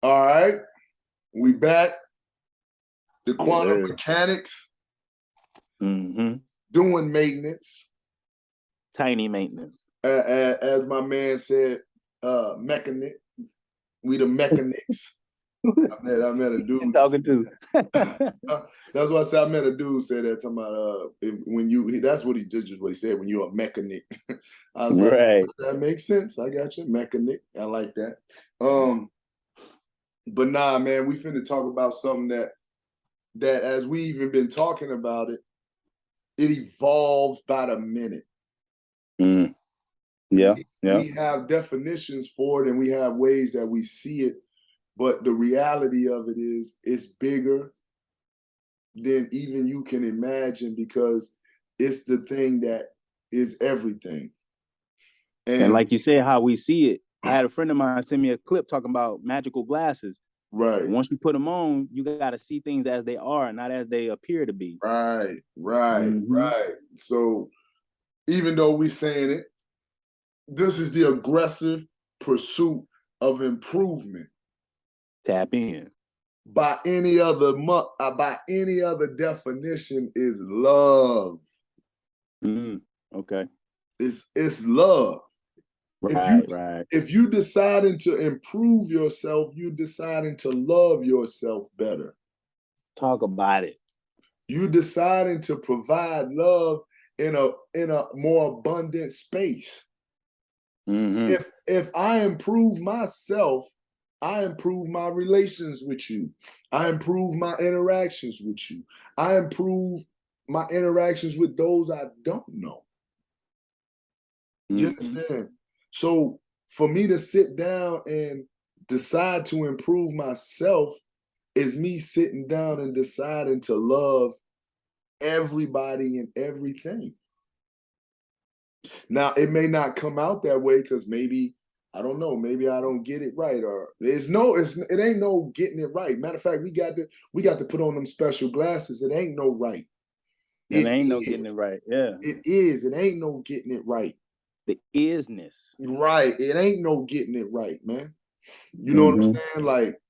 All right, we back. The Yes, quantum sir. mechanics, Mm-hmm. doing maintenance. Tiny maintenance. As my man said, mechanic. We the mechanics. I met a You dude. talking to? That's why I said I met a dude say that talking about when you that's what he just what he said when you're a mechanic. I was like, Right. that makes sense. I got you, mechanic. I like that. But nah, man, we finna talk about something that as we even been talking about it, it evolves by the minute. Mm. Yeah. Yeah. We have definitions for it and we have ways that we see it, but the reality of it is it's bigger than even you can imagine because it's the thing that is everything. And And like you said, how we see it. I had a friend of mine send me a clip talking about magical glasses. right, Once you put them on, you got to see things as they are, not as they appear to be. right. Mm-hmm. So even though we're saying it, this is the aggressive pursuit of improvement. Tap in. By any other definition is love. Okay. It's love. Right. Right. If you deciding to improve yourself, you deciding to love yourself better. Talk about it. You deciding to provide love in a more abundant space. Mm-hmm. If I improve myself, I improve my relations with you. I improve my interactions with you. I improve my interactions with those I don't know. You Mm-hmm. understand? So for me to sit down and decide to improve myself is me sitting down and deciding to love everybody and everything. Now, it may not come out that way because maybe I don't know. Maybe I don't get it right, or it ain't no getting it right. Matter of fact, we got to put on them special glasses. It ain't no right. It It ain't no getting it is. right. Yeah. It is. It ain't no getting it right. The isness. Right. It ain't no getting it right, man. You know what Mm-hmm. I'm saying? Like,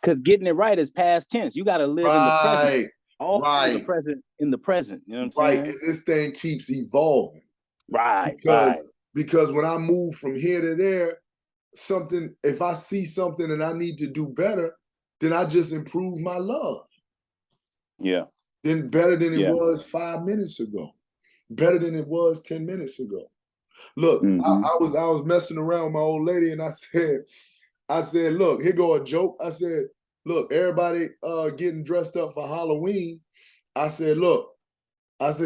Because getting it right is past tense. You got to live in the present. right, Always the present in the present. You know what I'm right. saying? And this thing keeps evolving Right. because Right. because when I move from here to there, if I see something and I need to do better, then I just improve my love. Yeah. Then better than it Yeah. was 5 minutes ago, better than it was 10 minutes ago. Look, Mm-hmm. I was messing around with my old lady and I said, look, here go a joke. I said, look, everybody getting dressed up for Halloween. I said, look,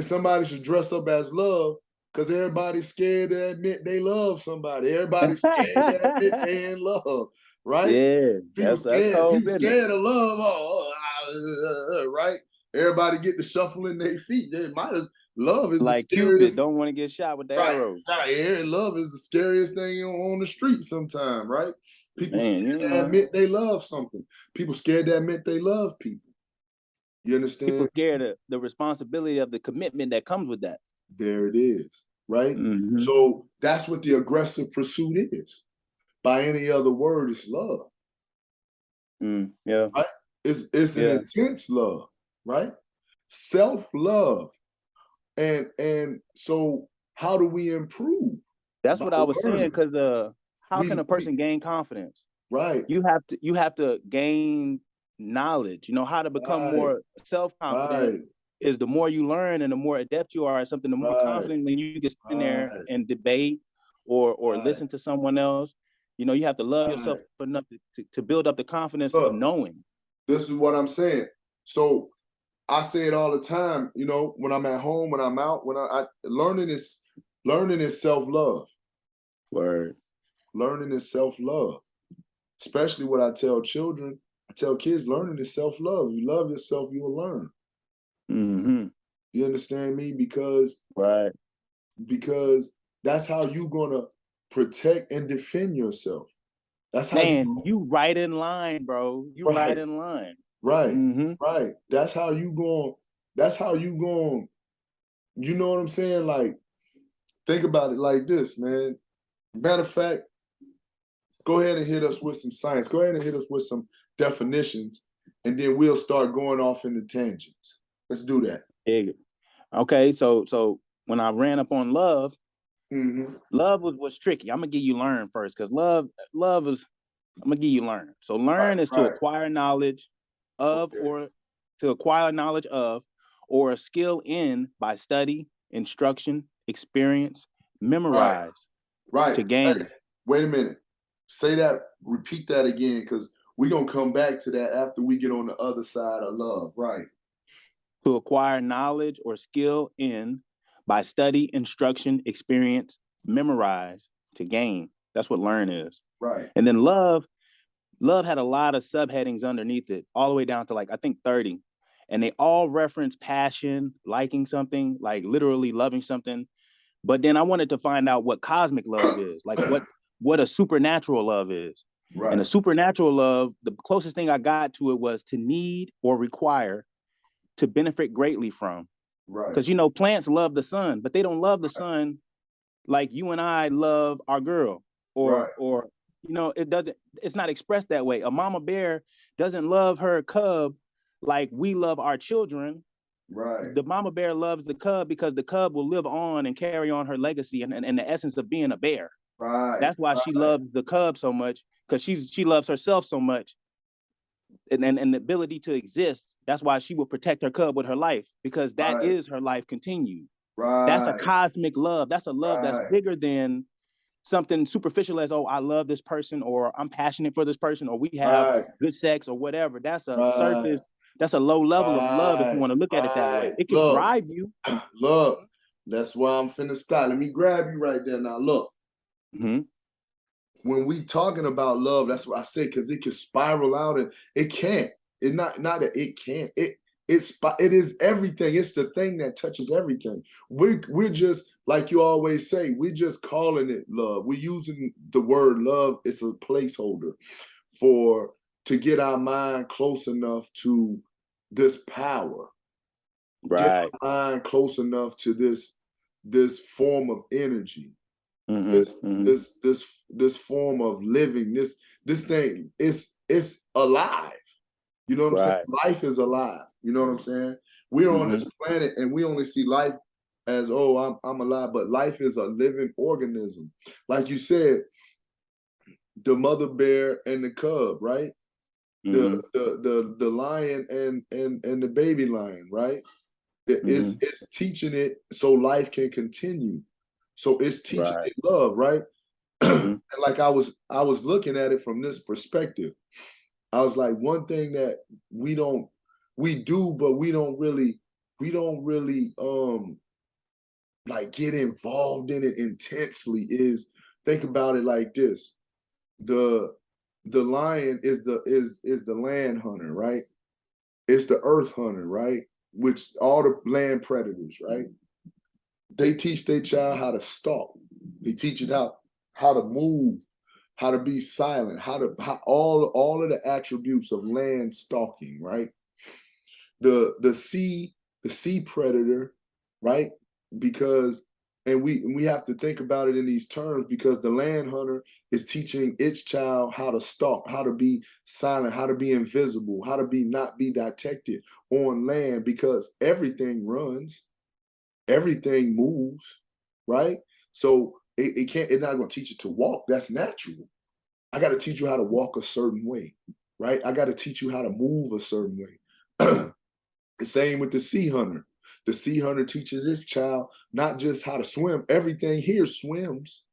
somebody should dress up as love because everybody's scared to admit they love somebody. Everybody's scared to admit they in love, right? Yeah. That's cold People business. scared of love, right? Everybody get to shuffling their feet. They might have love is the Like Cupid, scariest. don't want to get shot with the Right, arrows. right. Yeah, love is the scariest thing on the street sometimes, right? People Man, scared to admit they love something. People scared to admit they love people. You people understand? scared of the responsibility of the commitment that comes with that. There it is, right? Mm-hmm. So that's what the aggressive pursuit is. By any other word, it's love. Yeah. Right? It's an intense love, right? Self-love. And so how do we improve? That's By what I was saying, learning. because how can a person gain confidence? Right. You have to gain knowledge. You know, how to become Right. more self-confident Right. is the more you learn and the more adept you are at something, the more Right. confident when you can sit in there Right. and debate or Right. listen to someone else. You know, you have to love yourself Right. enough to build up the confidence of Look, knowing. this is what I'm saying. So I say it all the time, you know, when I'm at home, when I'm out, when I learning is self-love. Word. Learning is self-love. Especially what I tell children, I tell kids, learning is self-love. You love yourself, you will learn. Mm-hmm. You understand me? Because Right. that's how you're gonna protect and defend yourself. That's how Man, you right in line, bro. You right right, in line. right, Mm-hmm. right. That's how you going, you know what I'm saying? Like, think about it like this, man. Matter of fact, Go ahead and hit us with some science. Go ahead and hit us with some definitions, and then we'll start going off into tangents. Let's do that. Yeah. Okay, so when I ran up on love, love was tricky. I'm gonna give you learn first, because love is, I'm gonna give you learn. So learn is to acquire knowledge of, or to acquire knowledge of, or a skill in by study, instruction, experience, memorize, to gain. Hey, wait a minute. Say that, repeat that again, because we're gonna come back to that after we get on the other side of love. Right. To acquire knowledge or skill in by study, instruction, experience, memorize, to gain. That's what learn is. Right. And then love had a lot of subheadings underneath it, all the way down to like, I think 30. And they all reference passion, liking something, like literally loving something. But then I wanted to find out what cosmic love is, like what a supernatural love is. Right. And a supernatural love, the closest thing I got to it was to need or require, to benefit greatly from. Right. Because, you know, plants love the sun, but they don't love the sun like you and I love our girl, or you know, it's not expressed that way. A mama bear doesn't love her cub like we love our children. Right. The mama bear loves the cub because the cub will live on and carry on her legacy and the essence of being a bear. Right. That's why she loves the cub so much, because she loves herself so much, and the ability to exist. That's why she will protect her cub with her life, because that is her life continued. That's a cosmic love. That's a love that's bigger than something superficial as, oh, I love this person, or I'm passionate for this person, or we have good sex, or whatever. That's a surface, that's a low level of love, if you want to look at it that way. It could drive you. Look, that's why I'm finna stop. Let me grab you right there now. Look. When we talking about love, that's what I say, because it can spiral out, and it can't. It not that it can't. It is everything. It's the thing that touches everything. We're just, like you always say, we're just calling it love. We're using the word love. It's a placeholder to get our mind close enough to this power. Get our mind close enough to this form of energy. This form of living, this thing, it's alive. You know what I'm saying? Life is alive. You know what I'm saying? We're on this planet, and we only see life as, oh, I'm alive, but life is a living organism. Like you said, the mother bear and the cub, right? The lion and the baby lion, right? It's teaching it so life can continue. So it's teaching it love, right? And like I was looking at it from this perspective. I was like, one thing that we do, but we don't really like get involved in it intensely, is think about it like this. The lion is the land hunter, right? It's the earth hunter, right? Which all the land predators, right? They teach their child how to stalk. They teach it how to move, how to be silent, how all of the attributes of land stalking, right? The sea predator, right? Because, and we have to think about it in these terms, because the land hunter is teaching its child how to stalk, how to be silent, how to be invisible, how to not be detected on land, because everything runs, everything moves, right? So it's not going to teach you to walk. That's natural. I got to teach you how to walk a certain way, right? I got to teach you how to move a certain way. The same with the sea hunter. The sea hunter teaches his child not just how to swim. Everything here swims.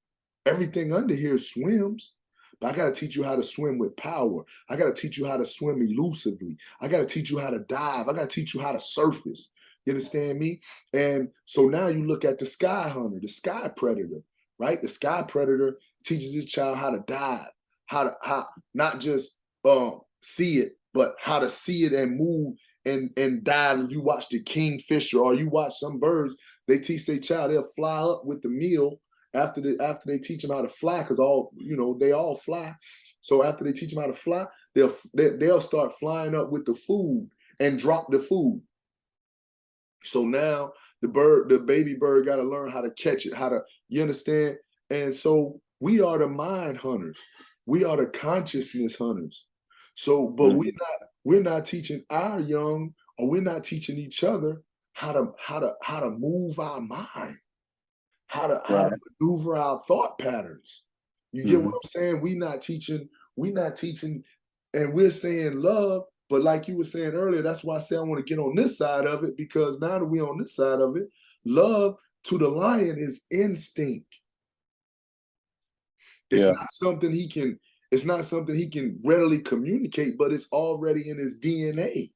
Everything under here swims. But I got to teach you how to swim with power. I got to teach you how to swim elusively. I got to teach you how to dive. I got to teach you how to surface. You understand me? And so now you look at the sky hunter, the sky predator, right? The sky predator teaches his child how to dive, how not just see it, but how to see it and move and dive. If you watch the kingfisher, or you watch some birds, they teach their child, they'll fly up with the meal after they teach them how to fly, because they all fly. So after they teach them how to fly, they'll start flying up with the food and drop the food. So now the baby bird got to learn how to catch it, you understand? And so we are the mind hunters. We are the consciousness hunters. So, but we're not teaching our young, or we're not teaching each other how to move our mind, how to maneuver our thought patterns. You get what I'm saying? We're not teaching, and we're saying love, but like you were saying earlier, that's why I say I want to get on this side of it, because now that we're on this side of it, love to the lion is instinct. It's not something he can, it's not something he can readily communicate, but it's already in his DNA.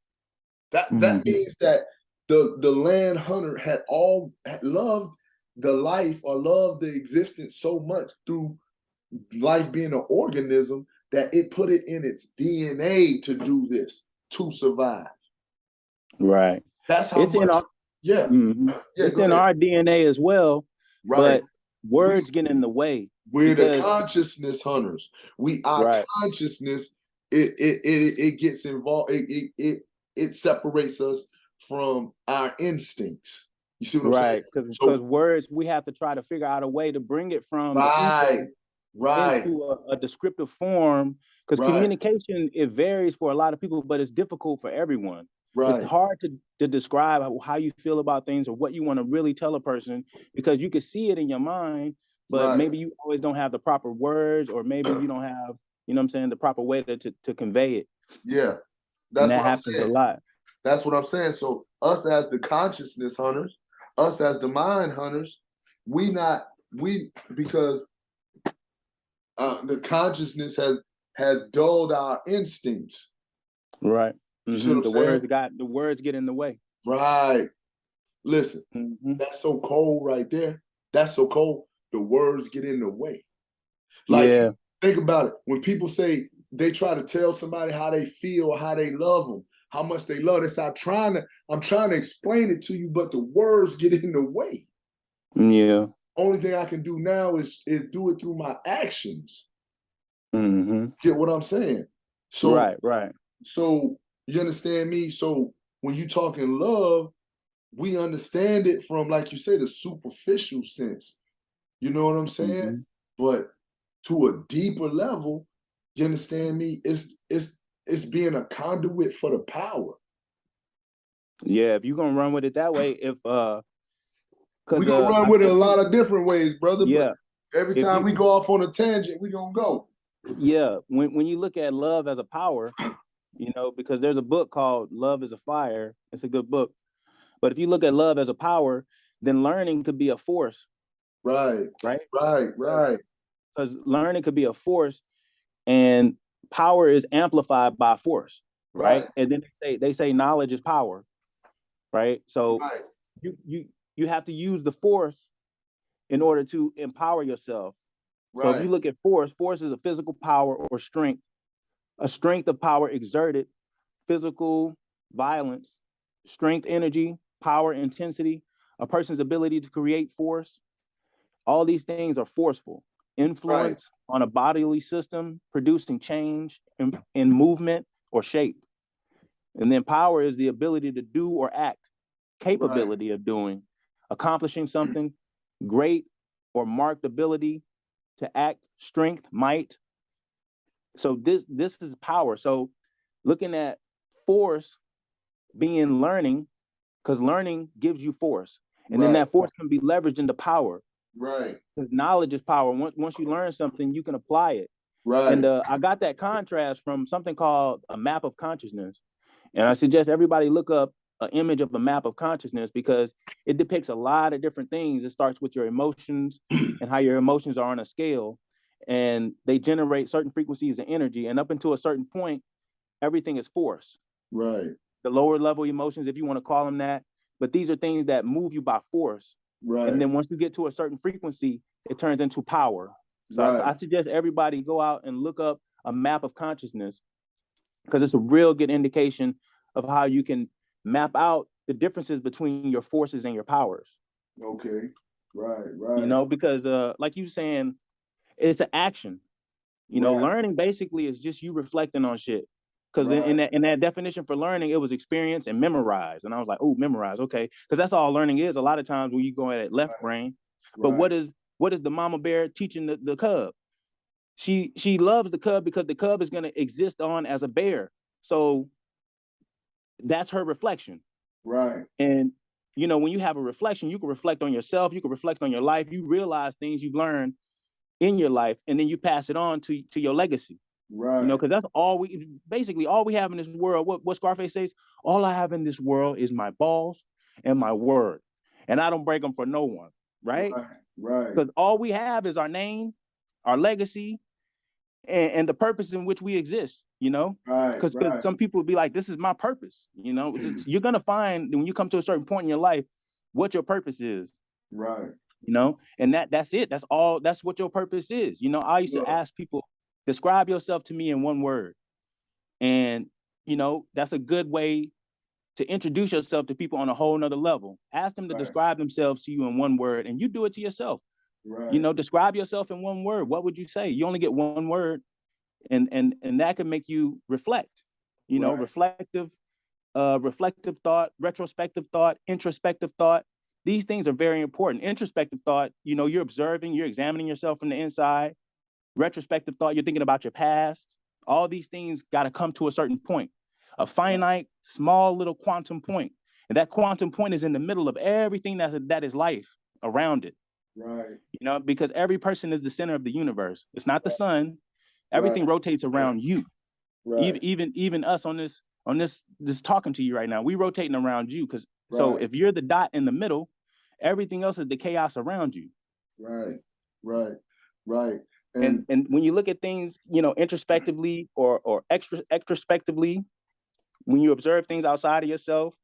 That means that the land hunter had loved the life, or loved the existence so much through life being an organism, that it put it in its DNA to do this, to survive. Right. That's how it's much. It's in our DNA as well. Right. But words get in the way. We're the consciousness hunters. Our consciousness, it gets involved. It separates us from our instincts. You see what I'm saying? Because words, we have to try to figure out a way to bring it from the into a descriptive form. Because communication, it varies for a lot of people, but it's difficult for everyone. It's hard to describe how you feel about things, or what you want to really tell a person, because you can see it in your mind, but maybe you always don't have the proper words, or maybe you don't have, you know what I'm saying, the proper way to convey it. Yeah. That happens a lot. That's what I'm saying. So us as the consciousness hunters, us as the mind hunters, because the consciousness has dulled our instincts. Right. The words get in the way. Right. Listen, that's so cold right there. That's so cold. The words get in the way. Like, think about it. When people say they try to tell somebody how they feel, or how they love them, how much they love it, I'm trying to explain it to you, but the words get in the way. Yeah. Only thing I can do now is do it through my actions. Get what I'm saying? So right. So you understand me? So when you talk in love, we understand it from, like you said, the superficial sense. You know what I'm saying? But to a deeper level, you understand me? It's being a conduit for the power. Yeah, if you're gonna run with it that way, we're gonna run with it a lot of different ways, brother. Yeah. But every time we go off on a tangent, we're gonna go. Yeah. When you look at love as a power, you know, because there's a book called Love is a Fire. It's a good book. But if you look at love as a power, then learning could be a force. Right. Because learning could be a force, and power is amplified by force. Right. And then they say knowledge is power. Right. So you have to use the force in order to empower yourself. So if you look at force is a physical power or strength, a strength of power exerted, physical violence, strength, energy, power, intensity, a person's ability to create force. All these things are forceful. Influence on a bodily system, producing change in movement or shape. And then power is the ability to do or act, capability of doing, accomplishing something, great or marked ability to act, strength, might. So this is power. So looking at force being learning, because learning gives you force, and then that force can be leveraged into power. Because knowledge is power. Once you learn something, you can apply it. And I got that contrast from something called a map of consciousness, and I suggest everybody look up an image of a map of consciousness, because it depicts a lot of different things. It starts with your emotions and how your emotions are on a scale, and they generate certain frequencies of energy, and up until a certain point, everything is force. The lower level emotions, if you want to call them that, but these are things that move you by force. And then once you get to a certain frequency, it turns into power. So I suggest everybody go out and look up a map of consciousness, because it's a real good indication of how you can map out the differences between your forces and your powers. Okay. Right. You know, because like you saying, it's an action. You know, learning basically is just you reflecting on shit. Because in that definition for learning, it was experience and memorize. And I was like, oh, memorize, okay. Because that's all learning is a lot of times when you go at left brain. But what is the mama bear teaching the cub? She loves the cub because the cub is going to exist on as a bear. So that's her reflection. Right. And, you know, when you have a reflection, you can reflect on yourself, you can reflect on your life, you realize things you've learned in your life, and then you pass it on to your legacy. Right. You know, because that's all we have in this world. What Scarface says, all I have in this world is my balls and my word. And I don't break them for no one, right? Right. Because all we have is our name, our legacy, and the purpose in which we exist, you know? Right. Because some people will be like, this is my purpose, you know? You're gonna find when you come to a certain point in your life, what your purpose is. Right. You know, and that's it. That's all. That's what your purpose is. You know, I used to ask people, describe yourself to me in one word. And, you know, that's a good way to introduce yourself to people on a whole nother level. Ask them to describe themselves to you in one word, and you do it to yourself. Right. You know, describe yourself in one word. What would you say? You only get one word, and that can make you reflect. You know, reflective thought, retrospective thought, introspective thought. These things are very important. Introspective thought, you know, you're observing, you're examining yourself from the inside. Retrospective thought, you're thinking about your past. All these things got to come to a certain point, a finite, small little quantum point. And that quantum point is in the middle of everything that is life around it. Right. You know, because every person is the center of the universe. It's not the sun. Everything rotates around you. Right. Even us on this talking to you right now, we rotating around you. Because so if you're the dot in the middle, everything else is the chaos around you. Right. And when you look at things, you know, introspectively or extrospectively, when you observe things outside of yourself,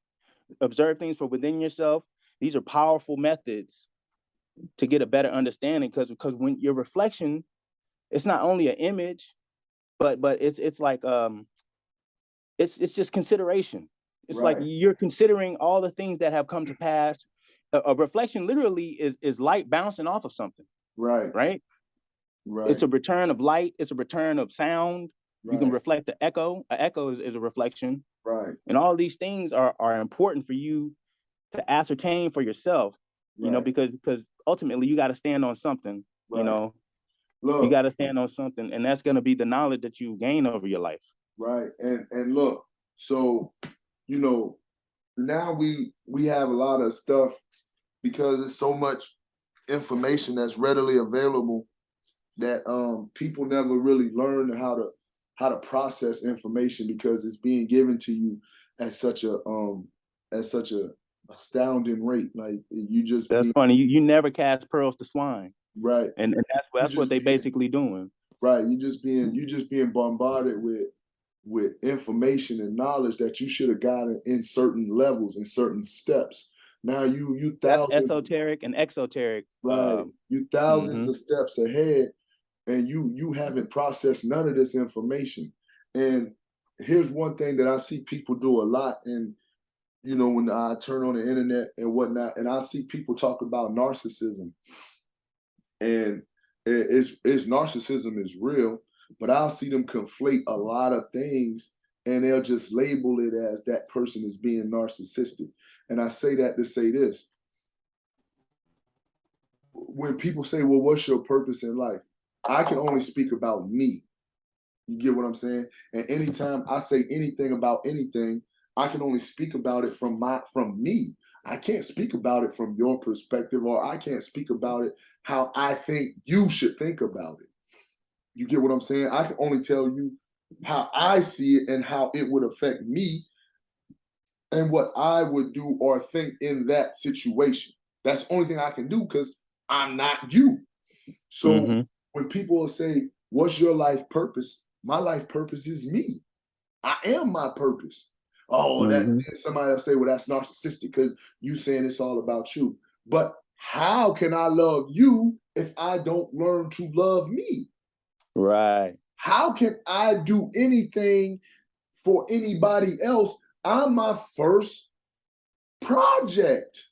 observe things from within yourself, these are powerful methods to get a better understanding. Because when your reflection, it's not only an image, but it's like it's just consideration. It's like you're considering all the things that have come to pass. A reflection literally is light bouncing off of something. Right. It's a return of light. It's a return of sound. You can reflect the echo. An echo is a reflection. And all these things are important for you to ascertain for yourself, you know, because ultimately you got to stand on something, you know. Look, you got to stand on something, and that's going to be the knowledge that you gain over your life. Right. And look, so, you know, now we have a lot of stuff because there's so much information that's readily available that people never really learn how to process information because it's being given to you at such a astounding rate. Like you just that's funny. You never cast pearls to swine. Right. And that's what they basically doing. Right. You just being bombarded with information and knowledge that you should have gotten in certain levels, in certain steps. Now you thousands, that's esoteric and exoteric. Right. You thousands of steps ahead, and you haven't processed none of this information. And here's one thing that I see people do a lot, and you know, when I turn on the internet and whatnot, and I see people talk about narcissism, and it's narcissism is real, but I'll see them conflate a lot of things and they'll just label it as that person is being narcissistic. And I say that to say this. When people say, well, what's your purpose in life? I can only speak about me. You get what I'm saying? And anytime I say anything about anything, I can only speak about it from me. I can't speak about it from your perspective, or I can't speak about it how I think you should think about it. You get what I'm saying? I can only tell you how I see it and how it would affect me and what I would do or think in that situation. That's the only thing I can do because I'm not you. So when people say, what's your life purpose? My life purpose is me. I am my purpose. Oh, that somebody will say, well, that's narcissistic because you saying it's all about you. But how can I love you if I don't learn to love me? Right. How can I do anything for anybody else? I'm my first project.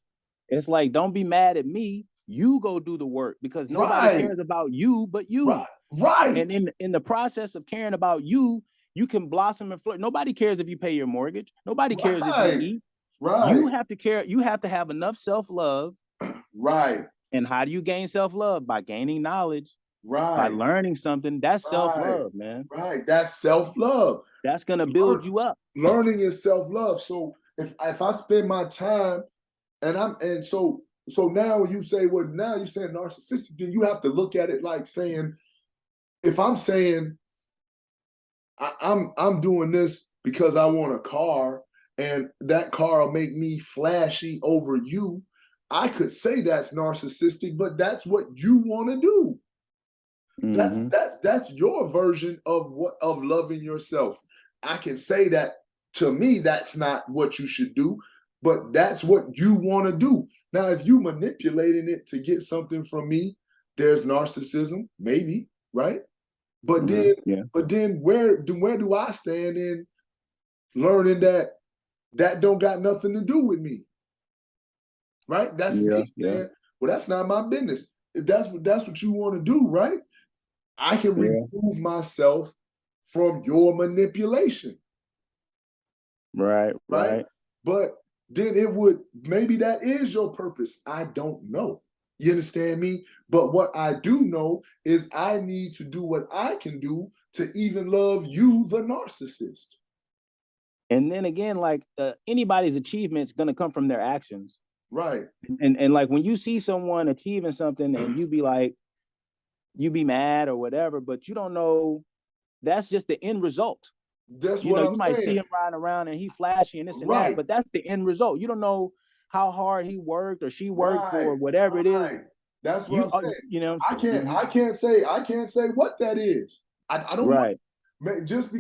It's like, don't be mad at me. You go do the work because nobody cares about you but you. Right. And in the process of caring about you, you can blossom and flourish. Nobody cares if you pay your mortgage. Nobody cares if you eat. You have to care. You have to have enough self-love. Right. And how do you gain self-love? By gaining knowledge. by Right. learning something. That's Right. self-love, man. Right. That's self-love. That's gonna build you up. Learning is self-love. So if I spend my time and so now you say, well, now you're saying narcissistic, then you have to look at it like saying, if I'm saying I'm doing this because I want a car and that car will make me flashy over you, I could say that's narcissistic, but that's what you want to do. Mm-hmm. That's your version of loving yourself. I can say that to me, that's not what you should do, but that's what you want to do. Now, if you manipulating it to get something from me, there's narcissism, maybe, right? But Mm-hmm. then, Yeah. where do I stand in learning that don't got nothing to do with me, right? That's me Yeah. Yeah. saying, well, that's not my business. If that's what you want to do, right? I can Yeah. remove myself from your manipulation, Right. right? Right. But then it would, maybe that is your purpose. I don't know. You understand me? But what I do know is I need to do what I can do to even love you, the narcissist. And then again, like anybody's achievement is gonna come from their actions. Right. And like when you see someone achieving something and you be like, you be mad or whatever, but you don't know that's just the end result. That's You what know, I'm you might see saying. him riding around and he flashy and this and that, Right. but that's the end result. You don't know how hard he worked or she worked for Right. whatever it is. Right. That's what I'm saying. You know, I can't say what that is. I don't know. right, Just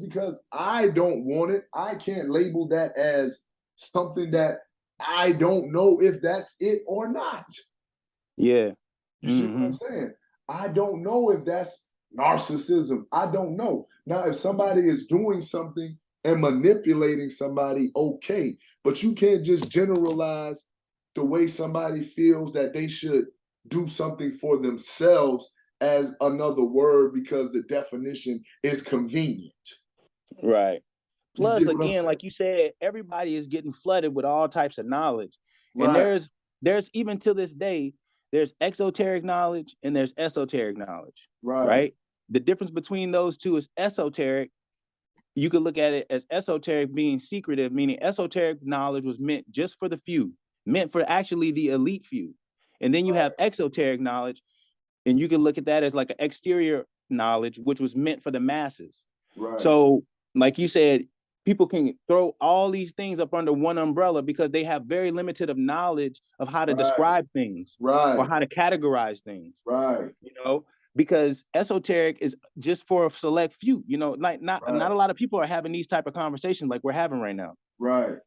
because I don't want it, I can't label that as something that I don't know if that's it or not. yeah, You see what I'm saying? I don't know if that's narcissism. I don't know. Now, if somebody is doing something and manipulating somebody, okay, but you can't just generalize the way somebody feels that they should do something for themselves as another word because the definition is convenient. right. You Plus, get what I'm again, saying? like you said, everybody is getting flooded with all types of knowledge, and Right, there's even to this day, there's exoteric knowledge and there's esoteric knowledge, right, right? The difference between those two is esoteric. You could look at it as esoteric being secretive, meaning esoteric knowledge was meant just for the few, meant for actually the elite few. And then you have exoteric knowledge, and you can look at that as like an exterior knowledge, which was meant for the masses. right, So, like you said, people can throw all these things up under one umbrella because they have very limited of knowledge of how to right, describe things or right, how to categorize things. right, You know, because esoteric is just for a select few. You know, like not right, a lot of people are having these type of conversations like we're having right now. right,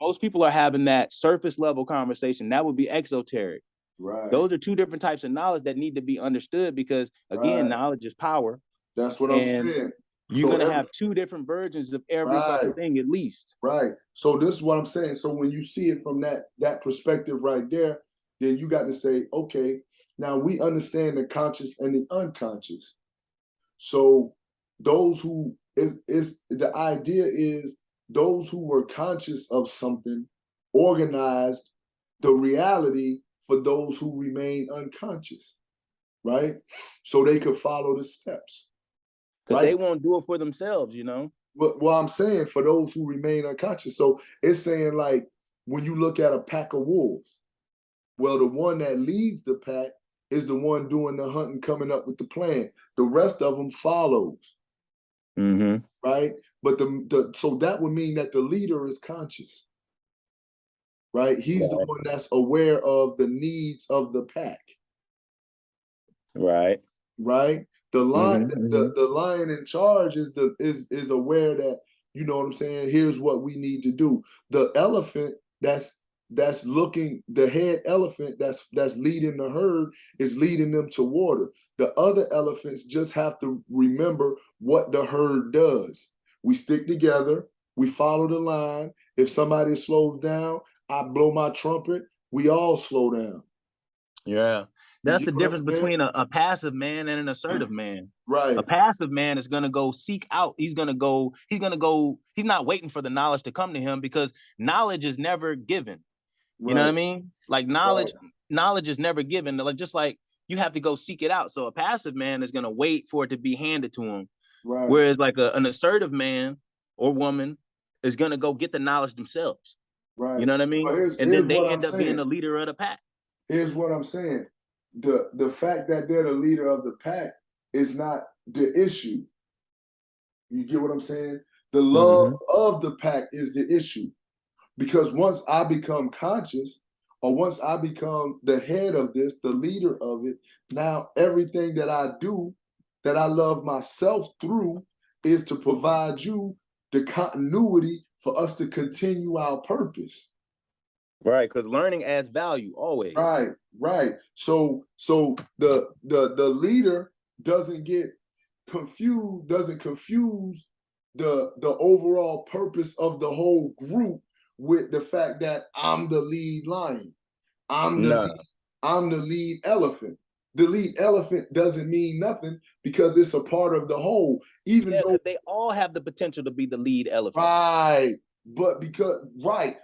Most people are having that surface level conversation. That would be exoteric. right, Those are two different types of knowledge that need to be understood because again, right. knowledge is power, That's what I'm and saying. you're So gonna every have two different versions of every right, fucking thing at least. right. So this is what I'm saying. So when you see it from that perspective right there, then you got to say, okay, now we understand the conscious and the unconscious. So those who is the idea is those who were conscious of something organized the reality for those who remain unconscious, right? So they could follow the steps, Because right? they won't do it for themselves, you know. Well, I'm saying for those who remain unconscious. So it's saying like when you look at a pack of wolves, well, the one that leads the pack is the one doing the hunting, coming up with the plan. The rest of them follows, Mm-hmm. right? But so that would mean that the leader is conscious, right? He's the Right. one that's aware of the needs of the pack, Right. right? The lion, Mm-hmm. Mm-hmm. the lion in charge is aware that, you know what I'm saying. Here's what we need to do. The elephant that's looking, the head elephant that's leading the herd is leading them to water. The other elephants just have to remember what the herd does. We stick together. We follow the line. If somebody slows down, I blow my trumpet. We all slow down. Yeah. You That's get the what I'm difference saying? between a passive man and an assertive man. A Right, passive man is gonna go seek out, he's not waiting for the knowledge to come to him because knowledge is never given. You know what I right, mean? Like right, knowledge is never given. Like just like you have to go seek it out. So a passive man is going to wait for it to be handed to him. Right. Whereas like an assertive man or woman is going to go get the knowledge themselves. Right. You know what I mean? Well, and then they end up being the leader of the pack. Here's what I'm saying. The fact that they're the leader of the pack is not the issue. You get what I'm saying? The love of the pack is the issue. Because once I become conscious, or once I become the head of this, the leader of it, now everything that I do, that I love myself through, is to provide you the continuity for us to continue our purpose. Right, because learning adds value always. Right, right. So the leader doesn't get confused, doesn't confuse the overall purpose of the whole group with the fact that I'm the lead lion. I'm the lead elephant. The lead elephant doesn't mean nothing because it's a part of the whole. Even though they all have the potential to be the lead elephant. Right. But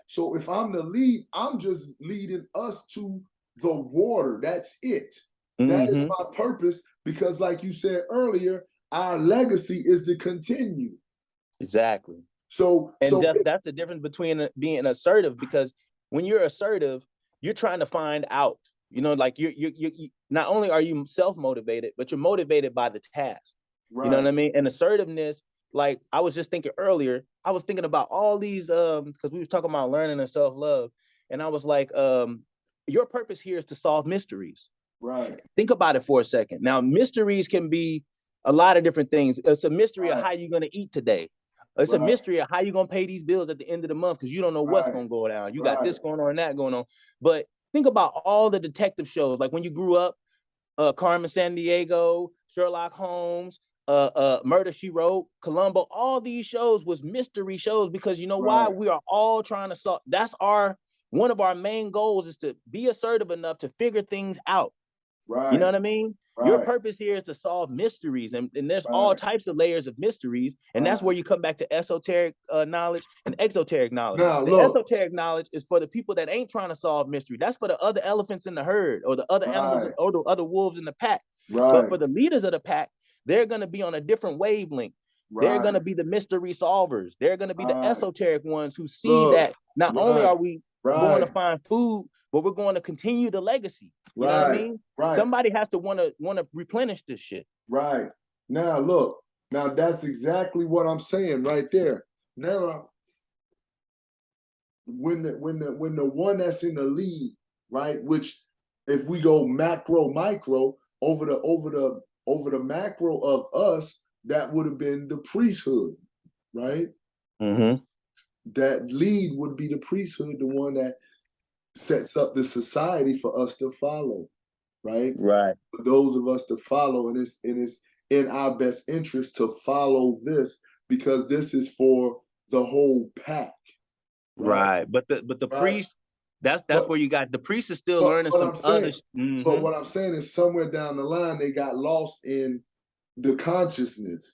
so if I'm the lead, I'm just leading us to the water. That's it. That is my purpose, because like you said earlier, our legacy is to continue. Exactly. So that's the difference between being assertive, because when you're assertive, you're trying to find out, like you not only are you self-motivated, but you're motivated by the task. Right. You know what I mean? And assertiveness, like I was just thinking earlier, I was thinking about all these, because we was talking about learning and self-love. And I was like, your purpose here is to solve mysteries. Right. Think about it for a second. Now, mysteries can be a lot of different things. It's a mystery of how you're going to eat today. It's a mystery of how you're going to pay these bills at the end of the month, because you don't know what's going to go down. You got this going on and that going on. But think about all the detective shows. Like when you grew up, Carmen Sandiego, Sherlock Holmes, Murder, She Wrote, Columbo, all these shows was mystery shows, because you know why? We are all trying to solve. That's one of our main goals, is to be assertive enough to figure things out. Right. You know what I mean? Right. Your purpose here is to solve mysteries, and there's all types of layers of mysteries, and that's where you come back to esoteric knowledge and exoteric knowledge. Now, the esoteric knowledge is for the people that ain't trying to solve mystery. That's for the other elephants in the herd, or the other animals, or the other wolves in the pack. Right. But for the leaders of the pack, they're going to be on a different wavelength. Right. They're going to be the mystery solvers. They're going to be the esoteric ones who see that not only are we going to find food, but we're going to continue the legacy. You know what I mean? Right. Somebody has to want to replenish this shit. Right. Now look, now that's exactly what I'm saying right there. Now, when the one that's in the lead, right? Which, if we go macro, micro, over the macro of us, that would have been the priesthood, right? Mm-hmm. That lead would be the priesthood, the one that sets up the society for us to follow, right? Right. For those of us to follow, and it's in our best interest to follow this, because this is for the whole pack. Right. But the priest, that's where you got the priest is still learning some other. But what I'm saying is, somewhere down the line they got lost in the consciousness.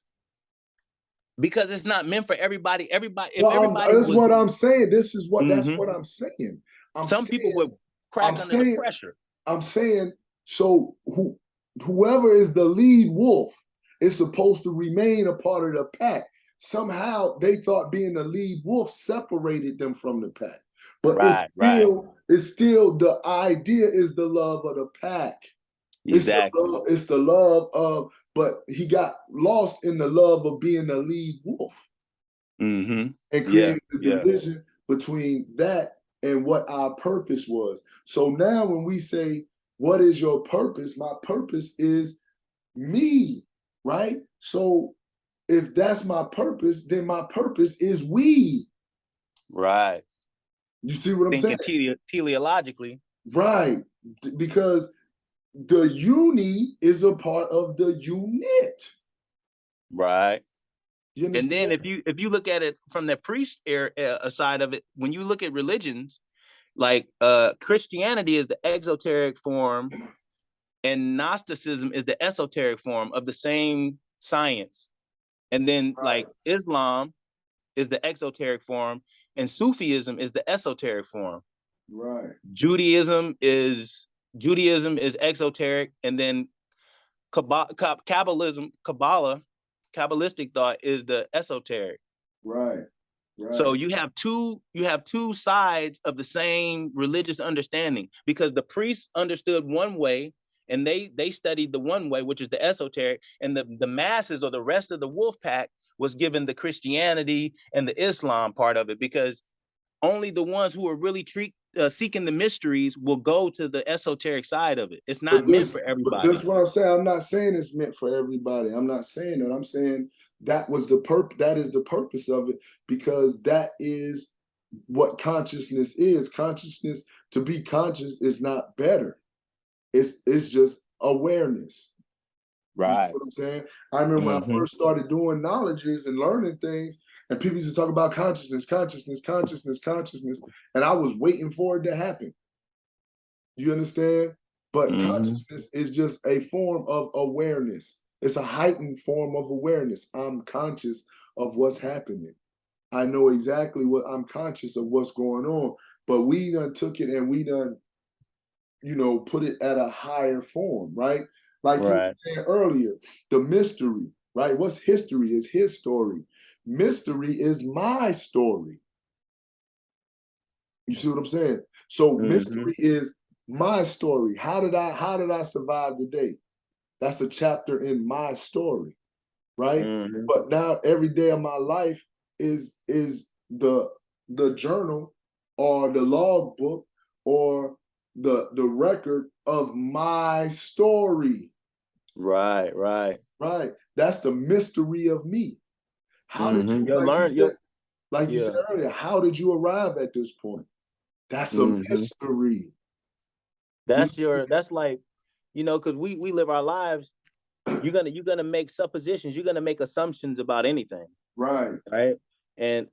Because it's not meant for everybody. That's what I'm saying. This is what that's what I'm saying. Some people would crack under the pressure. I'm saying, so whoever is the lead wolf is supposed to remain a part of the pack. Somehow they thought being the lead wolf separated them from the pack. But it's still the idea is the love of the pack. Exactly. It's the love of, but he got lost in the love of being the lead wolf. Mm-hmm. And created the division between that and what our purpose was. So now when we say, what is your purpose? My purpose is me, right? So if that's my purpose, then my purpose is we. Right. You see what I'm saying? Teleologically. Right. Because the uni is a part of the unit. Right. And then if you look at it from the priest side of it, when you look at religions, like Christianity is the exoteric form and Gnosticism is the esoteric form of the same science. And then like Islam is the exoteric form and Sufism is the esoteric form. Right. Judaism is Judaism is exoteric, and then Kabbalistic thought is the esoteric. Right. So you have two sides of the same religious understanding, because the priests understood one way and they studied the one way, which is the esoteric, and the masses or the rest of the wolf pack was given the Christianity and the Islam part of it, because only the ones who are really seeking the mysteries will go to the esoteric side of it. It's not meant for everybody. That's what I'm saying. I'm not saying it's meant for everybody. I'm not saying that. I'm saying that was the purpose. That is the purpose of it, because that is what consciousness is. Consciousness, to be conscious, is not better. It's just awareness. Right. You see what I'm saying? I remember when I first started doing knowledges and learning things, and people used to talk about consciousness, consciousness, consciousness, consciousness, and I was waiting for it to happen. You understand? But consciousness is just a form of awareness. It's a heightened form of awareness. I'm conscious of what's happening. I know exactly what I'm conscious of what's going on. But we done took it and we done, put it at a higher form, right? Like you were saying earlier, the mystery, right? What's history is his story. Mystery is my story. You see what I'm saying? So mystery is my story. How did I survive the day? That's a chapter in my story, right? But now every day of my life is the journal or the log book or the record of my story. Right. That's the mystery of me. How did you, like you said earlier, how did you arrive at this point? That's a mystery. That's like, because we live our lives, you're gonna make suppositions, you're gonna make assumptions about anything. Right. And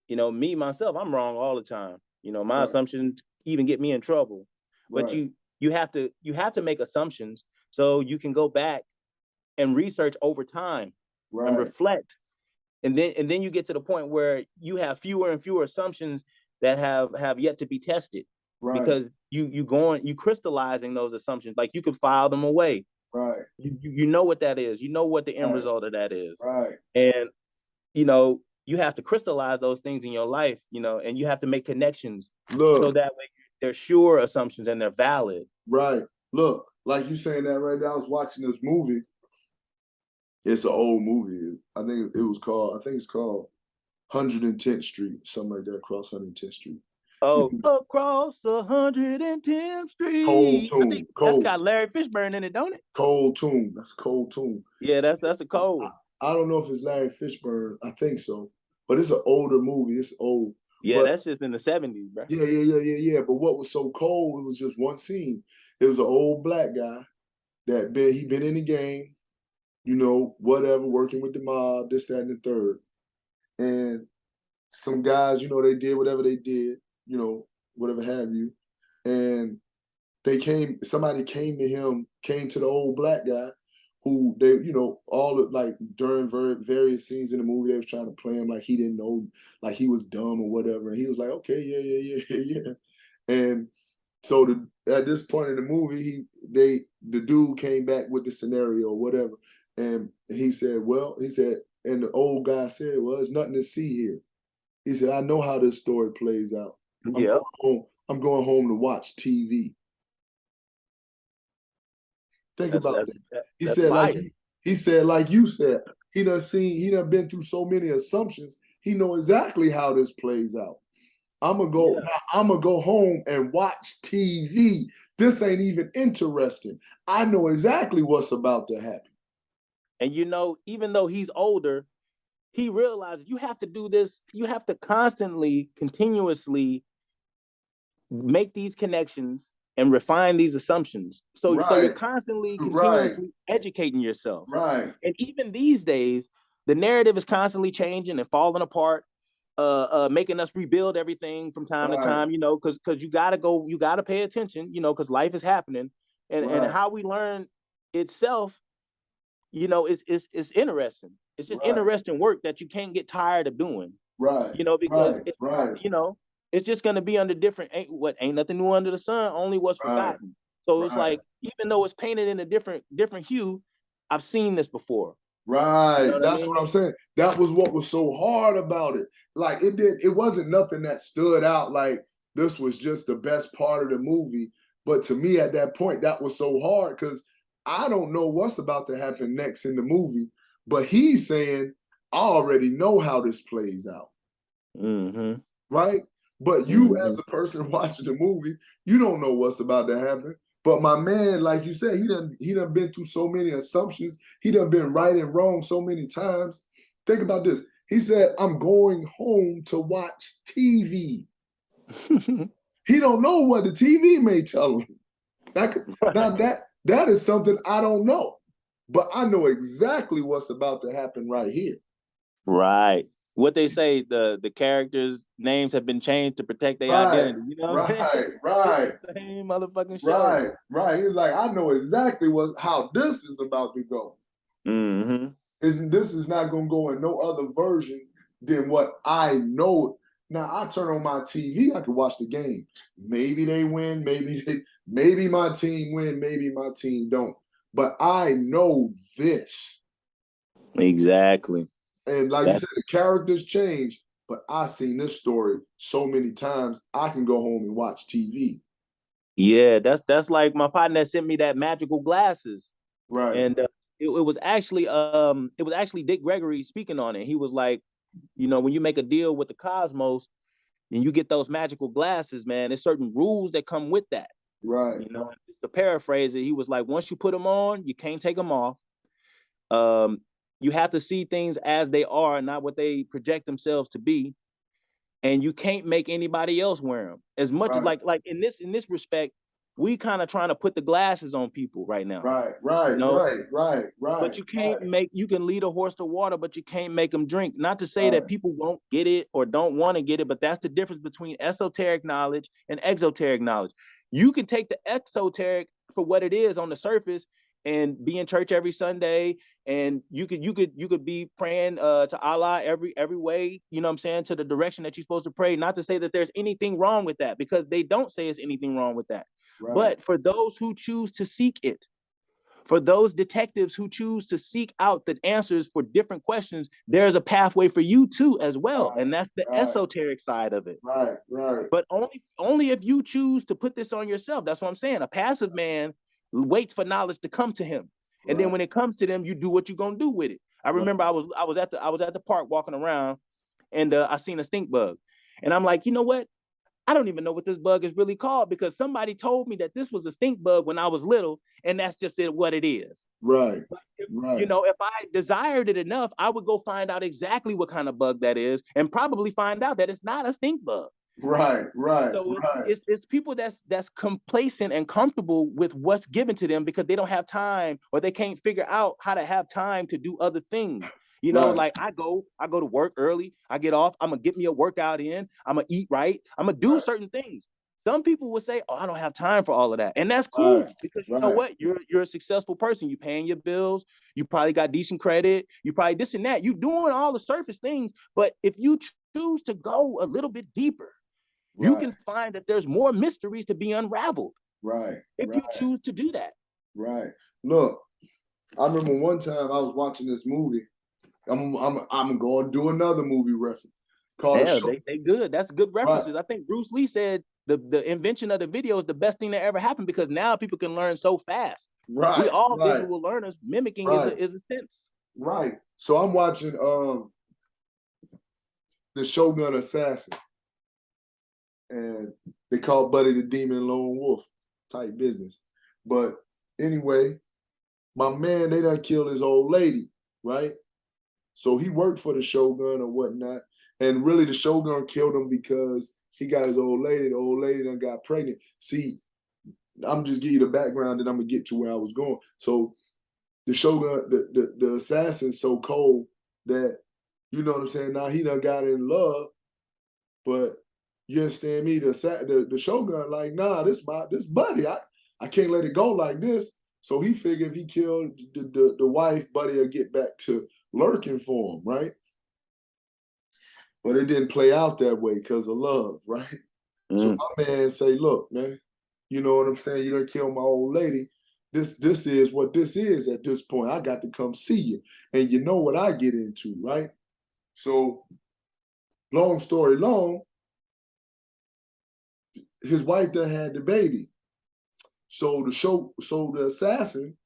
me myself, I'm wrong all the time. My assumptions even get me in trouble. But you have to make assumptions so you can go back and research over time and reflect. And then you get to the point where you have fewer and fewer assumptions that have yet to be tested. Because you crystallizing those assumptions, like you can file them away. You know what that is. You know what the end result of that is. And you have to crystallize those things in your life, and you have to make connections. So that way they're sure assumptions and they're valid. Right. Look, like you saying that right now, I was watching this movie. It's an old movie. I think it's called 110th Street, something like that, across 110th Street. Oh, across 110th Street. Cold Tune. That's got Larry Fishburne in it, don't it? Cold Tune. That's Cold Tune. Yeah, that's a cold one. I don't know if it's Larry Fishburne. I think so. But it's an older movie. It's old. Yeah, that's just in the 70s, bro. Yeah. But what was so cold, it was just one scene. It was an old black guy that he been in the game, whatever, working with the mob, this, that, and the third. And some guys, they did whatever they did, whatever have you. And somebody came to the old black guy who they, all of, like during various scenes in the movie, they was trying to play him like he didn't know, like he was dumb or whatever. And he was like, okay, yeah. And so at this point in the movie, the dude came back with the scenario or whatever. And he said, and the old guy said, well, there's nothing to see here. He said, I know how this story plays out. I'm going home to watch TV. Think about that. He said, like you said, he done been through so many assumptions. He know exactly how this plays out. I'm gonna go home and watch TV. This ain't even interesting. I know exactly what's about to happen. And even though he's older, he realizes you have to do this. You have to constantly, continuously make these connections and refine these assumptions. So you're constantly, continuously educating yourself. Right. And even these days, the narrative is constantly changing and falling apart, making us rebuild everything from time to time, because you gotta pay attention, because life is happening. And how we learn itself, it's interesting. It's just interesting work that you can't get tired of doing. Because it's it's just gonna be under different, ain't nothing new under the sun, only what's forgotten. So it's like, even though it's painted in a different hue, I've seen this before. Right. You know That's what I'm saying. That was what was so hard about it. Like it wasn't nothing that stood out like this was just the best part of the movie. But to me at that point, that was so hard because I don't know what's about to happen next in the movie. But he's saying, I already know how this plays out. Mm-hmm. Right? But you as a person watching the movie, you don't know what's about to happen. But my man, like you said, he done been through so many assumptions. He done been right and wrong so many times. Think about this. He said, I'm going home to watch TV. He don't know what the TV may tell him. Now that is something I don't know. But I know exactly what's about to happen right here. Right. What they say, the characters' names have been changed to protect their identity. You know what I'm saying? Right. It's the same motherfucking show. show. Right. He's like, I know exactly how this is about to go. Mm-hmm. This is not gonna go in no other version than what I know. Now I turn on my TV, I can watch the game. Maybe they win, maybe my team win, maybe my team don't. But I know this. Exactly. And like you said, the characters change, but I've seen this story so many times, I can go home and watch TV. Yeah, that's like my partner sent me that magical glasses. Right. And it was actually Dick Gregory speaking on it. He was like, you know, when you make a deal with the cosmos and you get those magical glasses, man, there's certain rules that come with that. Right. You know, to paraphrase it, he was like, once you put them on, you can't take them off. You have to see things as they are, not what they project themselves to be. And you can't make anybody else wear them. As much as like in this respect, we kind of trying to put the glasses on people right now. Right. You know? Right. But you can't you can lead a horse to water, but you can't make them drink. Not to say that people won't get it or don't want to get it, but that's the difference between esoteric knowledge and exoteric knowledge. You can take the exoteric for what it is on the surface and be in church every Sunday, and you could be praying to Allah every way, you know what I'm saying, to the direction that you're supposed to pray. Not to say that there's anything wrong with that, because they don't say it's anything wrong with that. Right. But for those who choose to seek it, for those detectives who choose to seek out the answers for different questions, there's a pathway for you too as well. And that's the esoteric side of it. Right. But only if you choose to put this on yourself. That's what I'm saying. A passive man waits for knowledge to come to him. And then when it comes to them, you do what you're gonna do with it. I remember I was at the park walking around, and I seen a stink bug. And I'm like, you know what? I don't even know what this bug is really called, because somebody told me that this was a stink bug when I was little, and that's just what it is. Right. You know, if I desired it enough, I would go find out exactly what kind of bug that is, and probably find out that it's not a stink bug. Right. So it's people that's complacent and comfortable with what's given to them because they don't have time, or they can't figure out how to have time to do other things. You know, like I go to work early, I get off, I'm gonna get me a workout in, I'm gonna eat right, I'm gonna do certain things. Some people would say, oh, I don't have time for all of that. And that's cool, because you know what? You're a successful person. You're paying your bills, you probably got decent credit, you probably this and that. You're doing all the surface things, but if you choose to go a little bit deeper, you can find that there's more mysteries to be unraveled. If you choose to do that. Look, I remember one time I was watching this movie. I'm going to do another movie reference called. Yeah, they good. That's good references. I think Bruce Lee said the invention of the video is the best thing that ever happened, because now people can learn so fast. We all visual learners. Mimicking is a sense. Right. So I'm watching the Shogun Assassin, and they call Buddy the Demon Lone Wolf type business. But anyway, my man, they done killed his old lady, right? So he worked for the Shogun or whatnot. And really the Shogun killed him because he got his old lady. The old lady done got pregnant. See, I'm just giving you the background and I'm gonna get to where I was going. So the Shogun, the assassin's so cold that, you know what I'm saying, now he done got in love, but you understand me? The Shogun like, nah, this Buddy, I can't let it go like this. So he figured if he killed the wife, Buddy will get back to lurking for him, right? But it didn't play out that way because of love, right? So my man say, look, man, You know what I'm saying? You done killed my old lady. This is what this is at this point. I got to come see you. And you know what I get into, right? So long story long, his wife done had the baby. So the assassin,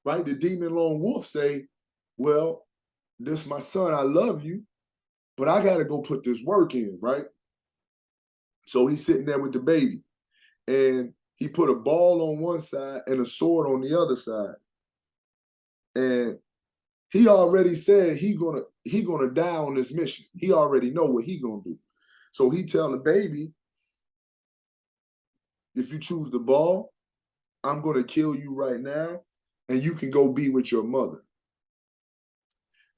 right, the demon lone wolf say, well, this my son, I love you, but I gotta go put this work in, right? So he's sitting there with the baby, and he put a ball on one side and a sword on the other side. And he already said he gonna die on this mission. He already know what he gonna do. So he tell the baby, if you choose the ball, I'm gonna kill you right now, and you can go be with your mother.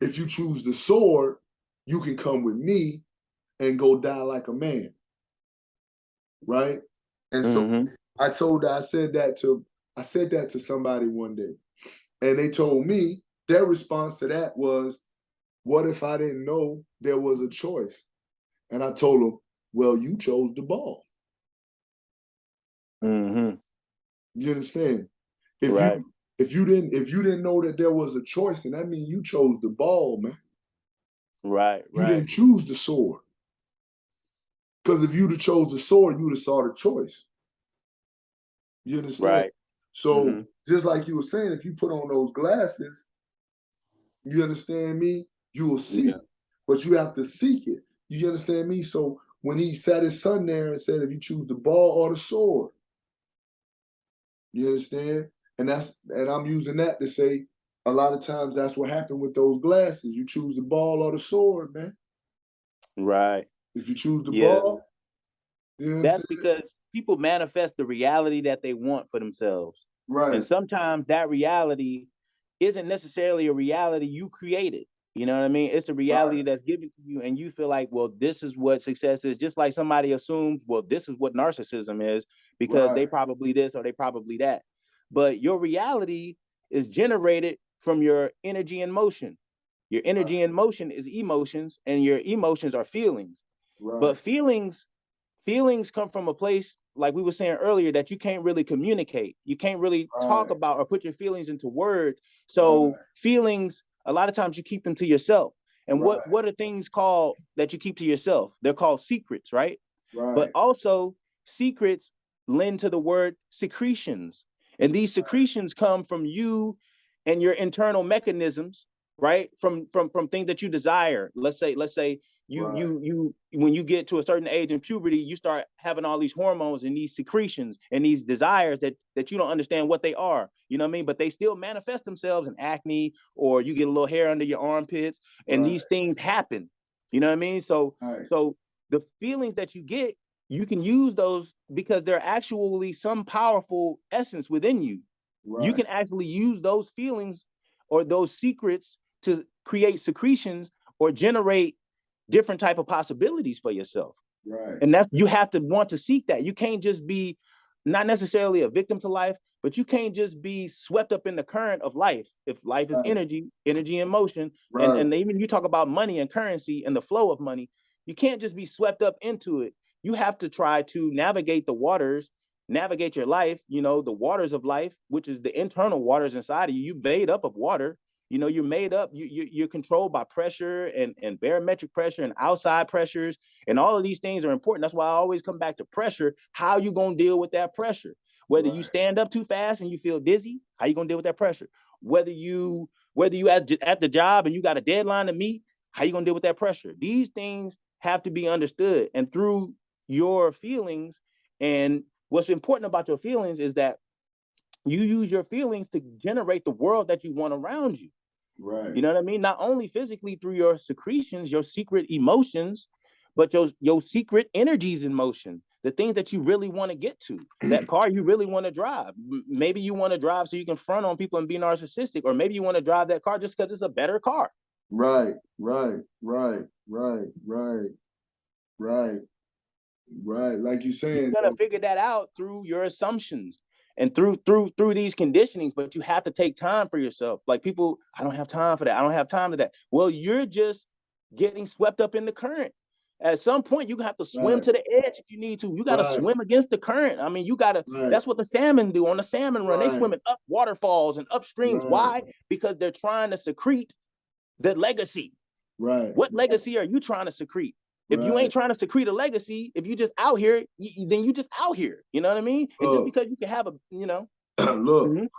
If you choose the sword, you can come with me and go die like a man. Right? And so I said that to somebody one day. And they told me their response to that was, what if I didn't know there was a choice? And I told them, well, you chose the ball. You understand? If you didn't know that there was a choice, then that means you chose the ball, man. You didn't choose the sword. Because if you'd have chose the sword, you'd have saw the choice. You understand? So just like you were saying, if you put on those glasses, you understand me? You will see, but you have to seek it. You understand me? So when he sat his son there and said, if you choose the ball or the sword, you understand? And I'm using that to say a lot of times that's what happened with those glasses. You choose the ball or the sword, man. Right. If you choose the ball, you know that's because people manifest the reality that they want for themselves. Right. And sometimes that reality isn't necessarily a reality you created. You know what I mean? It's a reality that's given to you, and you feel like, well, this is what success is. Just like somebody assumes, well, this is what narcissism is because they probably this or they probably that. But your reality is generated from your energy and motion. Your energy and motion is emotions, and your emotions are feelings. But feelings come from a place, like we were saying earlier, that you can't really communicate. You can't really talk about or put your feelings into words. So feelings, a lot of times you keep them to yourself. And what are things called that you keep to yourself? They're called secrets, right? But also secrets lend to the word secretions. And these secretions come from you and your internal mechanisms, right? From things that you desire. Let's say you when you get to a certain age in puberty, you start having all these hormones and these secretions and these desires that you don't understand what they are. You know what I mean? But they still manifest themselves in acne, or you get a little hair under your armpits, and these things happen. You know what I mean? So the feelings that you get, you can use those because they're actually some powerful essence within you. You can actually use those feelings or those secrets to create secretions or generate different type of possibilities for yourself. And that's, you have to want to seek that. You can't just be not necessarily a victim to life, but you can't just be swept up in the current of life. If life is energy and motion, and even you talk about money and currency and the flow of money, you can't just be swept up into it. You have to try to navigate the waters, navigate your life, you know, the waters of life, which is the internal waters inside of you. You're made up of water. You know, you're made up, you're controlled by pressure and barometric pressure and outside pressures. And all of these things are important. That's why I always come back to pressure. How you going to deal with that pressure? Whether you stand up too fast and you feel dizzy, how you going to deal with that pressure? Whether you at the job and you got a deadline to meet, how you going to deal with that pressure? These things have to be understood. And through your feelings, and what's important about your feelings is that you use your feelings to generate the world that you want around you. You know what I mean? Not only physically through your secretions, your secret emotions, but your secret energies in motion, the things that you really want to get to, that car you really want to drive. Maybe you want to drive so you can front on people and be narcissistic, or maybe you want to drive that car just because it's a better car. Right. Like you saying, you gotta figure that out through your assumptions and through these conditionings, but you have to take time for yourself. Like people, I don't have time for that. I don't have time for that. Well, you're just getting swept up in the current. At some point, you have to swim to the edge if you need to. You got to swim against the current. I mean, you got to, that's what the salmon do on the salmon run. They swimming up waterfalls and upstreams. Why? Because they're trying to secrete the legacy. What legacy are you trying to secrete? If you ain't trying to secrete a legacy, if you just out here, then you just out here. You know what I mean? And just because you can have a, you know. Look,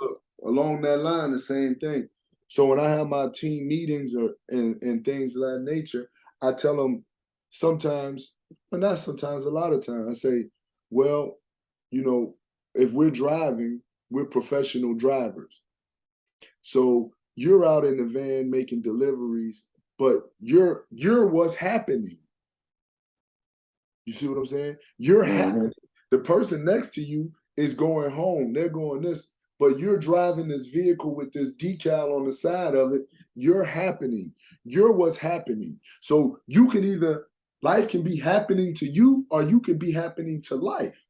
along that line, the same thing. So when I have my team meetings and things of that nature, I tell them sometimes, but not sometimes, a lot of times, I say, well, you know, if we're driving, we're professional drivers. So you're out in the van making deliveries, but you're what's happening. You see what I'm saying? You're happening. The person next to you is going home. They're going this, but you're driving this vehicle with this decal on the side of it. You're happening. You're what's happening. So you can either, life can be happening to you or you can be happening to life.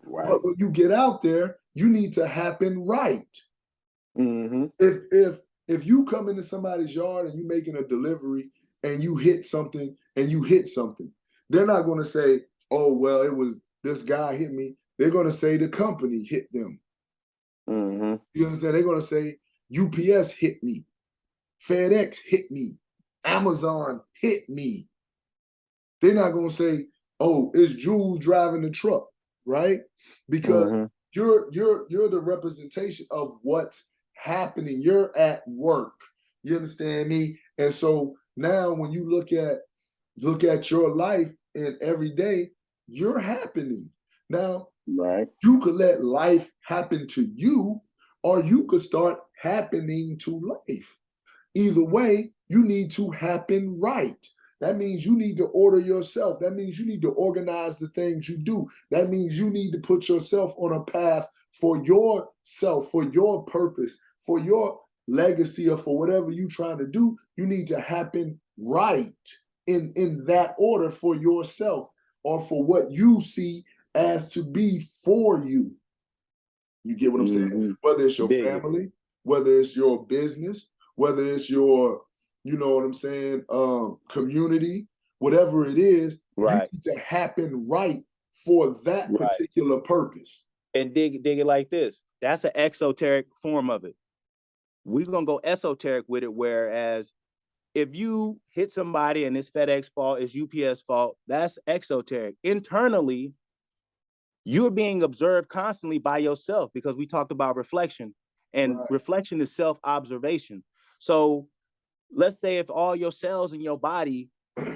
But when you get out there, you need to happen right. If you come into somebody's yard and you're making a delivery and you hit something, they're not going to say, oh, well, it was this guy hit me. They're going to say the company hit them. You understand? They're going to say UPS hit me. FedEx hit me. Amazon hit me. They're not going to say, oh, it's Jules driving the truck, right? Because you're the representation of what's happening. You're at work. You understand me? And so now when you look at your life and every day, you're happening. Now, you could let life happen to you, or you could start happening to life. Either way, you need to happen right. That means you need to order yourself. That means you need to organize the things you do. That means you need to put yourself on a path for yourself, for your purpose, for your legacy, or for whatever you're trying to do. You need to happen right in that order for yourself, or for what you see as to be for you. You get what I'm saying? Whether it's your family, whether it's your business, whether it's your, you know what I'm saying, community, whatever it is, you need to happen right for that particular purpose. And dig it like this. That's an exoteric form of it. We're going to go esoteric with it, whereas if you hit somebody and it's FedEx fault, it's UPS fault, that's exoteric. Internally, you're being observed constantly by yourself, because we talked about reflection, and reflection is self-observation. So let's say if all your cells in your body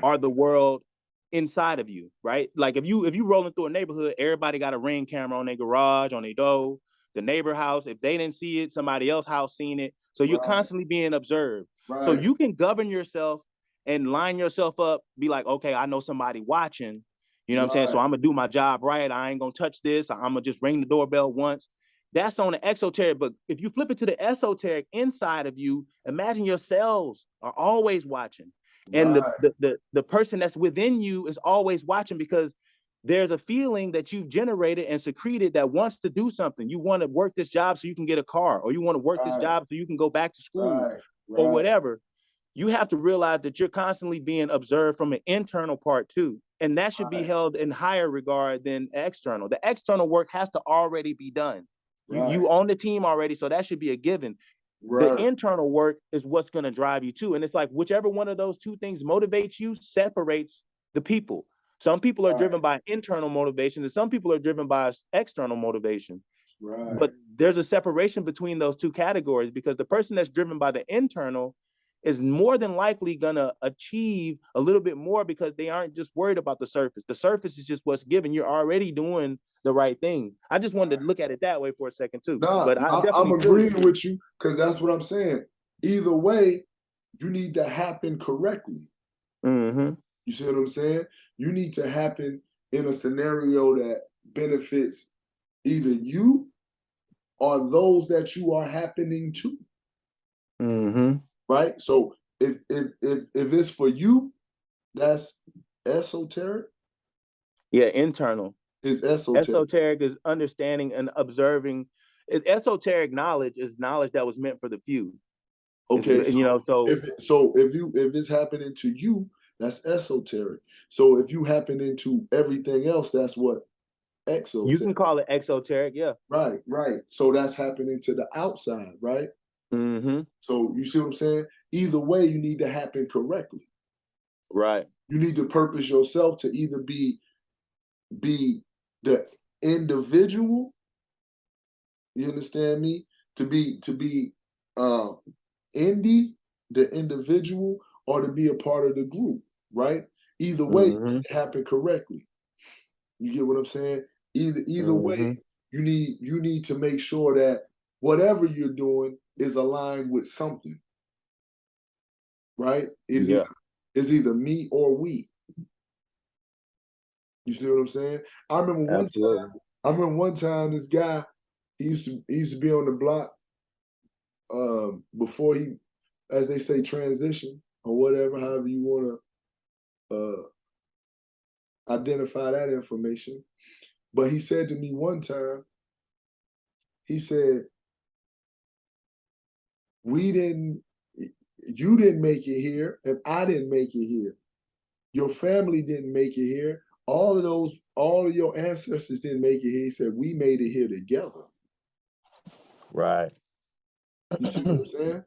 are the world inside of you, right? Like if you rolling through a neighborhood, everybody got a Ring camera on their garage, on their door, the neighbor house. If they didn't see it, somebody else's house seen it. So you're constantly being observed. So you can govern yourself and line yourself up, be like, okay, I know somebody watching, you know what I'm saying? So I'm gonna do my job right. I ain't gonna touch this. I'm gonna just ring the doorbell once. That's on the exoteric. But if you flip it to the esoteric inside of you, imagine your cells are always watching. And the person that's within you is always watching, because there's a feeling that you've generated and secreted that wants to do something. You want to work this job so you can get a car, or you want to work this job so you can go back to school, or whatever. You have to realize that you're constantly being observed from an internal part too. And that should be held in higher regard than external. The external work has to already be done. You own the team already, so that should be a given. The internal work is what's going to drive you too. And it's like whichever one of those two things motivates you separates the people. Some people are driven by internal motivation, and some people are driven by external motivation. But there's a separation between those two categories, because the person that's driven by the internal is more than likely going to achieve a little bit more, because they aren't just worried about the surface. The surface is just what's given. You're already doing the right thing. I just wanted to look at it that way for a second too. But I'm agreeing with you, because that's what I'm saying. Either way, you need to happen correctly. You see what I'm saying? You need to happen in a scenario that benefits either you or those that you are happening to. Right? So if it's for you, that's esoteric. Yeah, internal. Is esoteric. Esoteric is understanding and observing. Esoteric knowledge is knowledge that was meant for the few. Okay, you know, so if it's happening to you, That's esoteric. So if you happen into everything else, that's what? Exoteric. You can call it exoteric, yeah. Right, right. So that's happening to the outside, right? Mm-hmm. So you see what I'm saying? Either way, you need to happen correctly. Right. You need to purpose yourself to either be the individual, you understand me? To be indie, the individual, or to be a part of the group, right? Either way, it happen correctly. You get what I'm saying? Either way, you need to make sure that whatever you're doing is aligned with something, right? Is either me or we. You see what I'm saying? I remember one time this guy, he used to be on the block before he, as they say, transition or whatever, however you want to identify that information. But he said to me one time, he said, you didn't make it here, and I didn't make it here. Your family didn't make it here. All of your ancestors didn't make it here. He said, we made it here together. Right. You see what I'm saying?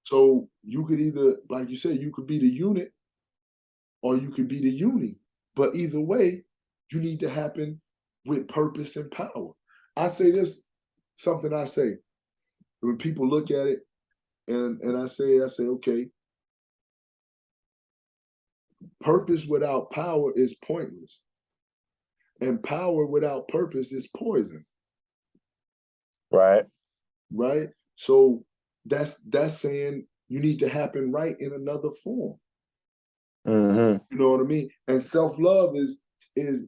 So you could either, like you said, you could be the unit or you could be the uni. But either way, you need to happen with purpose and power. I say this, something I say, when people look at it and I say, okay, purpose without power is pointless. And power without purpose is poison. Right. Right? So that's saying you need to happen right in another form. You know what I mean? And self-love is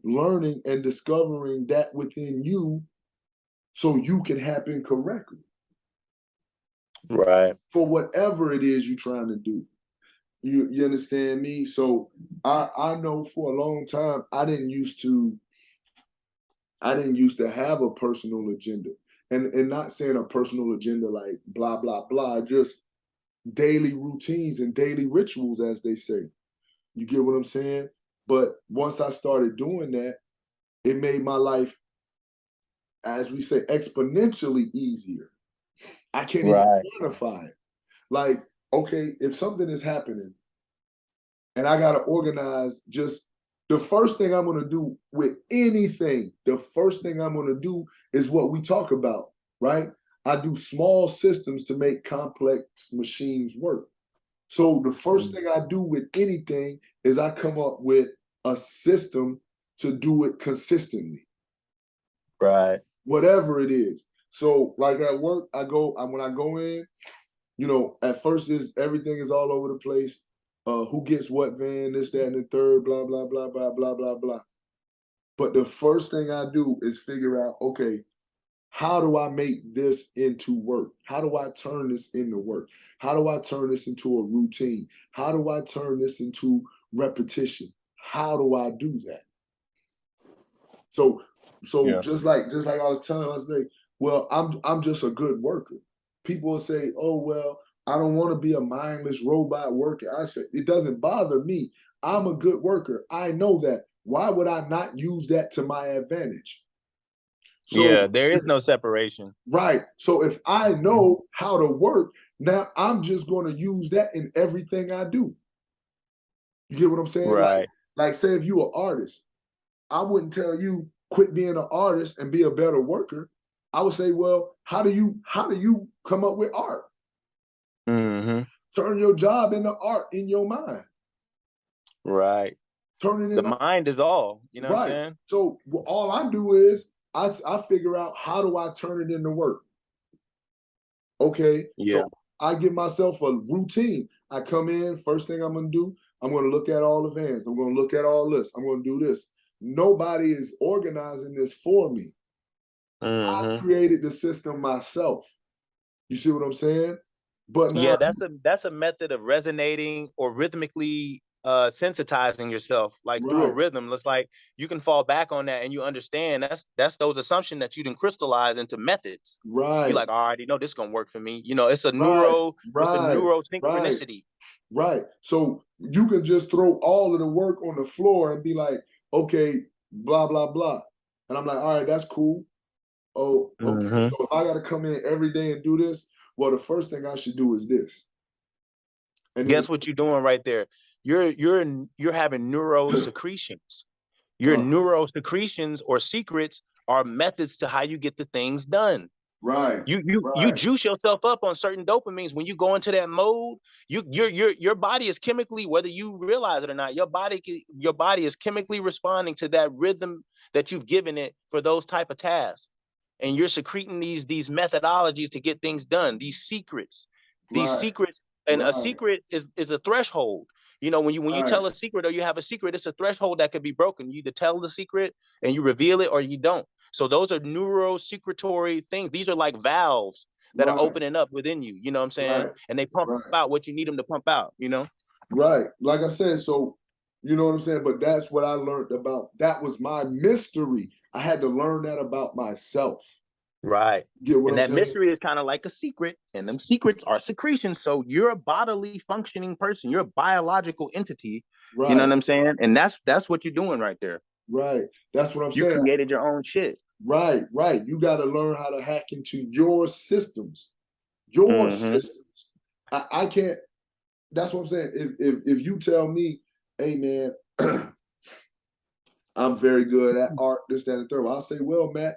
learning and discovering that within you so you can happen correctly. Right. For whatever it is you're trying to do. You understand me? So I know for a long time I didn't used to have a personal agenda. And not saying a personal agenda like blah, blah, blah, just daily routines and daily rituals, as they say. You get what I'm saying? But once I started doing that, it made my life, as we say, exponentially easier. I can't even quantify it. Like, okay, if something is happening and I got to organize, just the first thing I'm going to do with anything, the first thing I'm going to do is what we talk about, right? I do small systems to make complex machines work. So the first thing I do with anything is I come up with a system to do it consistently. Right. Whatever it is. So like at work, when I go in, you know, at first everything is all over the place. Who gets what van, this, that, and the third, blah, blah, blah, blah, blah, blah, blah. But the first thing I do is figure out, okay, how do I make this into work? How do I turn this into work? How do I turn this into a routine? How do I turn this into repetition? How do I do that? So just like I was telling I was like, well, I'm just a good worker. People will say, oh, well, I don't want to be a mindless robot worker. I say, it doesn't bother me. I'm a good worker. I know that. Why would I not use that to my advantage? So there is no separation. Right. So if I know how to work, now I'm just going to use that in everything I do. You get what I'm saying? Right. Like say if you're an artist, I wouldn't tell you quit being an artist and be a better worker. I would say, well, how do you come up with art? Turn your job into art in your mind. Right. Turn it into the mind is all, you know what I'm saying? So all I do is I figure out how do I turn it into work. Okay. So I give myself a routine. I come in, first thing I'm going to do, I'm going to look at all the vans. I'm going to look at all this. I'm going to do this. Nobody is organizing this for me. I've created the system myself. You see what I'm saying? But now, that's a method of resonating or rhythmically sensitizing yourself like through a rhythm. It's like you can fall back on that and you understand that's those assumptions that you didn't crystallize into methods. You like, I already know this is gonna work for me. You know, it's a synchronicity. Right. So you can just throw all of the work on the floor and be like, okay, blah, blah, blah. And I'm like, all right, that's cool. Oh, okay. So if I got to come in every day and do this, well, the first thing I should do is this. And guess what you're doing right there? You're having neurosecretions. Your neurosecretions or secrets are methods to how you get the things done. Right. You juice yourself up on certain dopamines when you go into that mode. Your body is chemically, whether you realize it or not, your body is chemically responding to that rhythm that you've given it for those type of tasks. And you're secreting these methodologies to get things done, these secrets. And a secret is a threshold. You know, when you tell a secret or you have a secret, it's a threshold that could be broken. You either tell the secret and you reveal it or you don't. So those are neurosecretory things. These are like valves that are opening up within you. You know what I'm saying? And they pump out what you need them to pump out, you know? Right. Like I said, so you know what I'm saying? But that's what I learned about. That was my mystery. I had to learn that about myself. Right. And that mystery is kind of like a secret, and them secrets are secretions. So you're a bodily functioning person. You're a biological entity. Right. You know what I'm saying? And that's what you're doing right there. Right. That's what I'm saying. You created your own shit. Right. You got to learn how to hack into your systems. Your systems. I can't. That's what I'm saying. If you tell me, hey man, I'm very good at art, this, that, and the third, I'll say, well, Matt,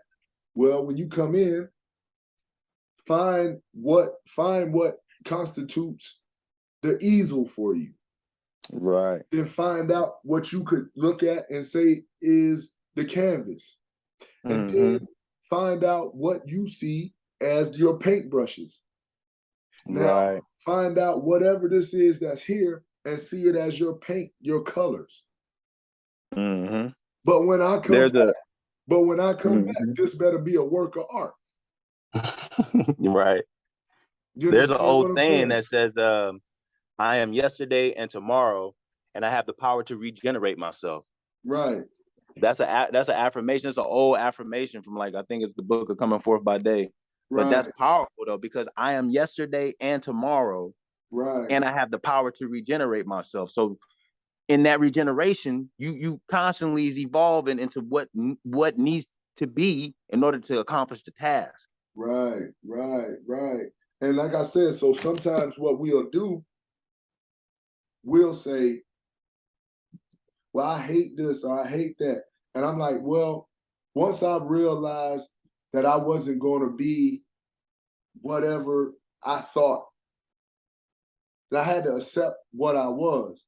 well, when you come in, find what constitutes the easel for you. Right. Then find out what you could look at and say is the canvas. And then find out what you see as your paintbrushes. Now, find out whatever this is that's here and see it as your paint, your colors. But when I come back, this better be a work of art. Right. There's an old saying that says, I am yesterday and tomorrow, and I have the power to regenerate myself. Right. That's an affirmation. It's an old affirmation from, like, I think it's the book of Coming Forth by Day. But that's powerful though, because I am yesterday and tomorrow. Right. And I have the power to regenerate myself. So in that regeneration, you constantly is evolving into what needs to be in order to accomplish the task. Right. And like I said, so sometimes what we'll do, we'll say, well, I hate this or I hate that. And I'm like, well, once I realized that I wasn't going to be whatever I thought, that I had to accept what I was.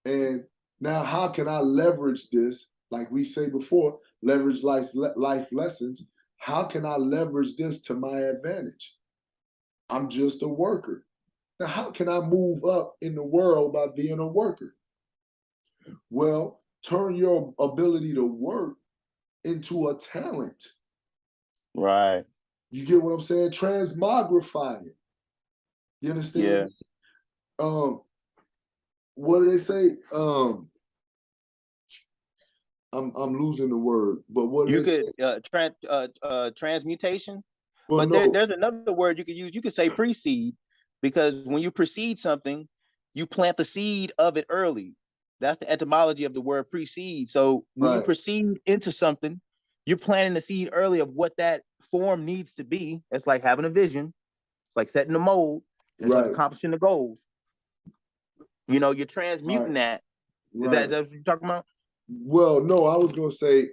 And now how can I leverage this? Like we say before, leverage life lessons. How can I leverage this to my advantage? I'm just a worker. Now, how can I move up in the world by being a worker? Well, turn your ability to work into a talent. Right. You get what I'm saying? Transmogrify it. You understand? Yeah. What do they say? I'm losing the word, but what you could transmutation. Well, but there's another word you could use. You could say precede, because when you precede something, you plant the seed of it early. That's the etymology of the word precede. So when you proceed into something, you're planting the seed early of what that form needs to be. It's like having a vision. It's like setting the mold. It's like accomplishing the goals. You know, you're transmuting that. Is that what you're talking about? Well, no, I was gonna say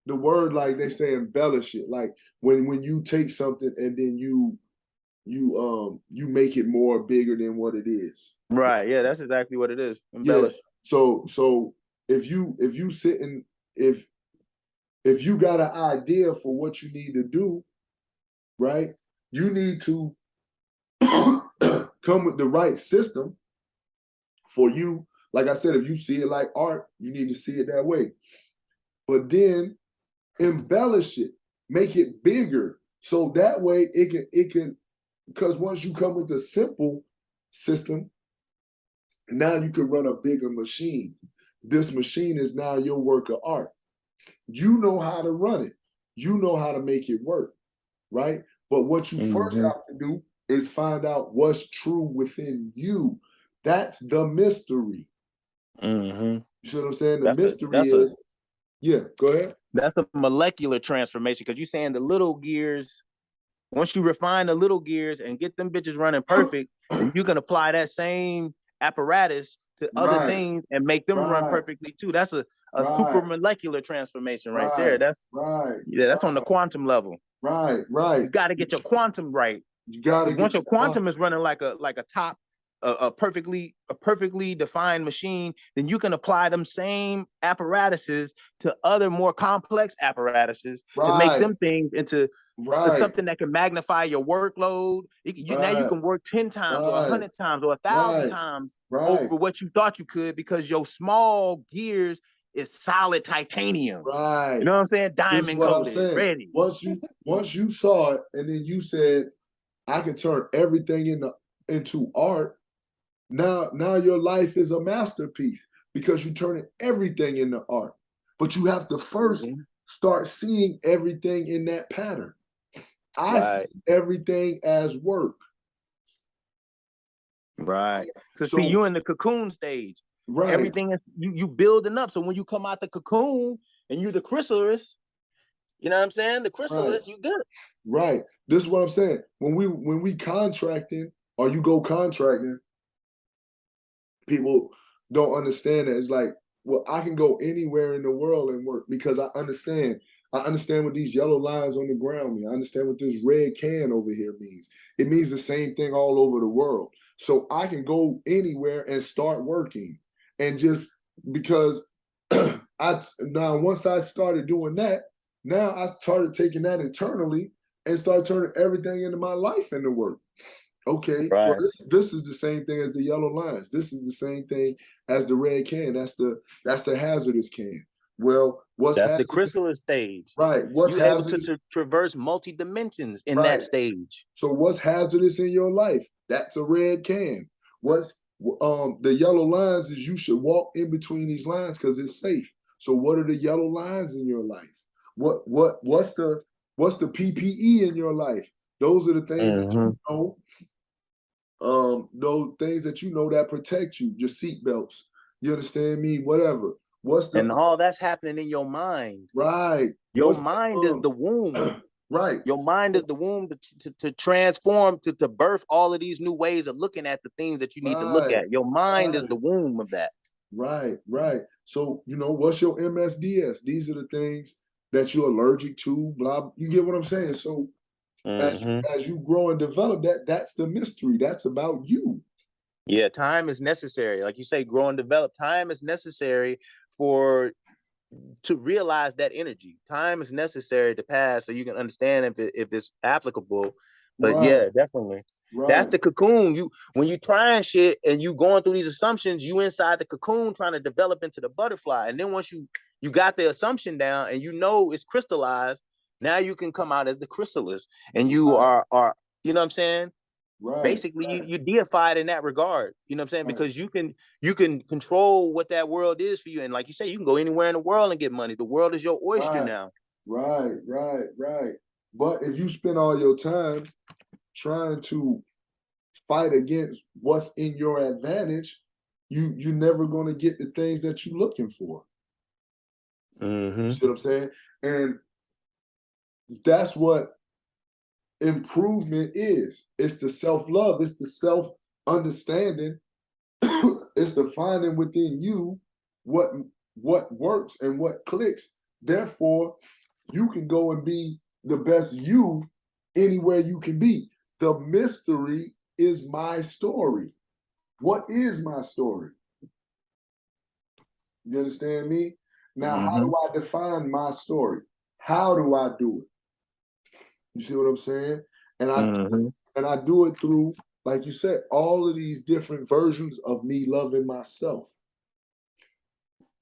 the word, like they say, embellish it. Like when you take something and then you make it more bigger than what it is. Right. Yeah, that's exactly what it is. Embellish. Yeah. So if you sit and if you got an idea for what you need to do, right? You need to come with the right system for you. Like I said, if you see it like art, you need to see it that way. But then embellish it, make it bigger, so that way it can, because once you come with a simple system, Now you can run a bigger machine. This machine is now your work of art. You know how to run it. You know how to make it work, right? But what you first have to do is find out what's true within you. That's the mystery. You see what I'm saying? The mystery is, yeah, go ahead. That's a molecular transformation, because you're saying the little gears, once you refine the little gears and get them bitches running perfect, then you can apply that same apparatus to other things and make them run perfectly too. That's a super molecular transformation right there. That's that's on the quantum level. You got to get your quantum right. You got to once your quantum is running like a top, a perfectly defined machine, then you can apply them same apparatuses to other more complex apparatuses to make them things into something that can magnify your workload. Now you can work 10 times or 100 times or 1,000 times over what you thought you could, because your small gears is solid titanium. You know what I'm saying? Diamond coated, ready. Once you saw it, and then you said, I can turn everything into art. Now your life is a masterpiece because you're turning everything into art. But you have to first start seeing everything in that pattern. I see everything as work. Right. Because see, you're in the cocoon stage. Everything is you building up. So when you come out the cocoon and you're the chrysalis, you know what I'm saying? The chrysalis, you good. Right. This is what I'm saying. When we contracting, or you go contracting, people don't understand that. It's like, well, I can go anywhere in the world and work because I understand. I understand what these yellow lines on the ground mean. I understand what this red can over here means. It means the same thing all over the world. So I can go anywhere and start working. And just because once I started doing that, now I started taking that internally and started turning everything into my life into work. Okay, well, this is the same thing as the yellow lines. This is the same thing as the red can. That's the hazardous can. Well, that's the chrysalis stage. Right. What's you're able to traverse multi dimensions in that stage. So what's hazardous in your life? That's a red can. What's the yellow lines is you should walk in between these lines because it's safe. So what are the yellow lines in your life? What's the PPE in your life? Those are the things that you know. Those things that you know that protect you, your seatbelts. You understand me? Whatever. And all that's happening in your mind. Right. Your mind is the womb. Right. Your mind is the womb to transform, to birth all of these new ways of looking at the things that you need to look at. Your mind is the womb of that. Right. So, what's your MSDS? These are the things that you're allergic to, blah. You get what I'm saying? So as you grow and develop that's the mystery. That's about you. Yeah, time is necessary. Like you say, grow and develop. Time is necessary to realize that energy. Time is necessary to pass so you can understand if it's applicable. But yeah, definitely. That's the cocoon. When you trying shit and you going through these assumptions, you inside the cocoon trying to develop into the butterfly. And then once you got the assumption down and it's crystallized, now you can come out as the chrysalis. And you are you know what I'm saying? Basically, you deified in that regard. You know what I'm saying? Because you can control what that world is for you. And like you say, you can go anywhere in the world and get money. The world is your oyster now. Right. But if you spend all your time trying to fight against what's in your advantage, you're never going to get the things that you're looking for. You see what I'm saying? And that's what improvement is. It's the self-love. It's the self-understanding. It's the finding within you what works and what clicks. Therefore, you can go and be the best you anywhere you can be. The mystery is my story. What is my story? You understand me? Now, how do I define my story? How do I do it? You see what I'm saying? And I do it through, like you said, all of these different versions of me loving myself.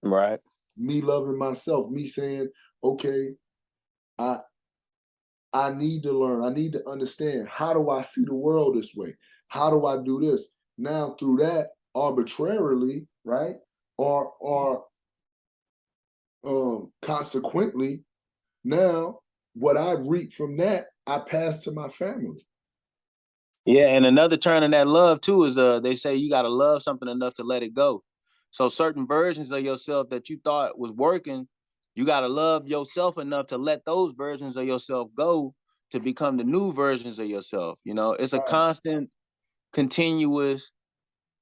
Right. Me loving myself. Me saying, okay, I need to learn. I need to understand. How do I see the world this way? How do I do this? Now, through that, arbitrarily, right? Or consequently, now what I reap from that, I pass to my family. Yeah, and another turn in that love too is they say you gotta love something enough to let it go. So certain versions of yourself that you thought was working, you gotta love yourself enough to let those versions of yourself go to become the new versions of yourself. You know, it's a constant, continuous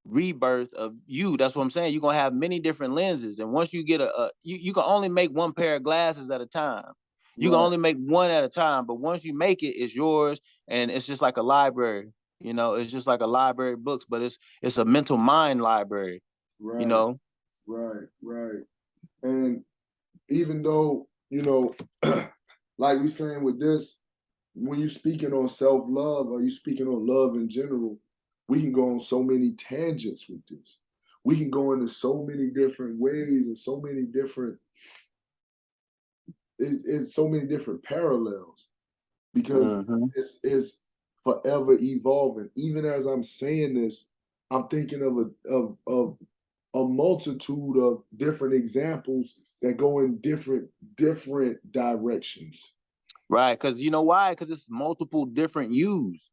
rebirth of you. That's what I'm saying. You're gonna have many different lenses, and once you get you can only make one pair of glasses at a time. You can only make one at a time, but once you make it, it's yours, and it's just like a library. You know, it's just like a library of books, but it's a mental mind library. Right. You know. Right. And even though, you know, like we saying with this, when you're speaking on self-love or you speaking on love in general, we can go on so many tangents with this. We can go into so many different ways and so many different it's so many different parallels because it's forever evolving. Even as I'm saying this, I'm thinking of a multitude of different examples that go in different directions. Right, because you know why? Because it's multiple different yous.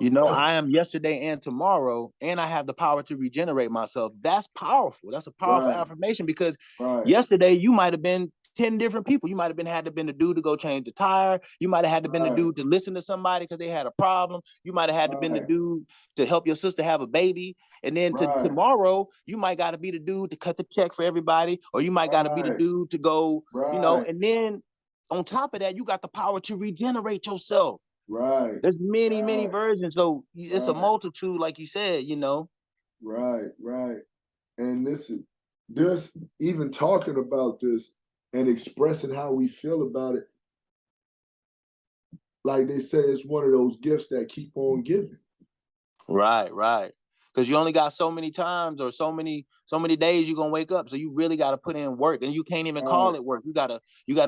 You know, I am yesterday and tomorrow, and I have the power to regenerate myself. That's powerful. That's a powerful affirmation because yesterday you might have been 10 different people. You might have had to been the dude to go change the tire. You might have had to been the dude to listen to somebody because they had a problem. You might have had to been the dude to help your sister have a baby. And then tomorrow, you might got to be the dude to cut the check for everybody, or you might got to be the dude to go, you know, and then on top of that, you got the power to regenerate yourself. There's many versions, so it's a multitude, like you said, you know. Right. And listen, just even talking about this and expressing how we feel about it, like they say, it's one of those gifts that keep on giving. Right. Because you only got so many times or so many days you're gonna wake up. So you really gotta put in work. And you can't even call it work. You gotta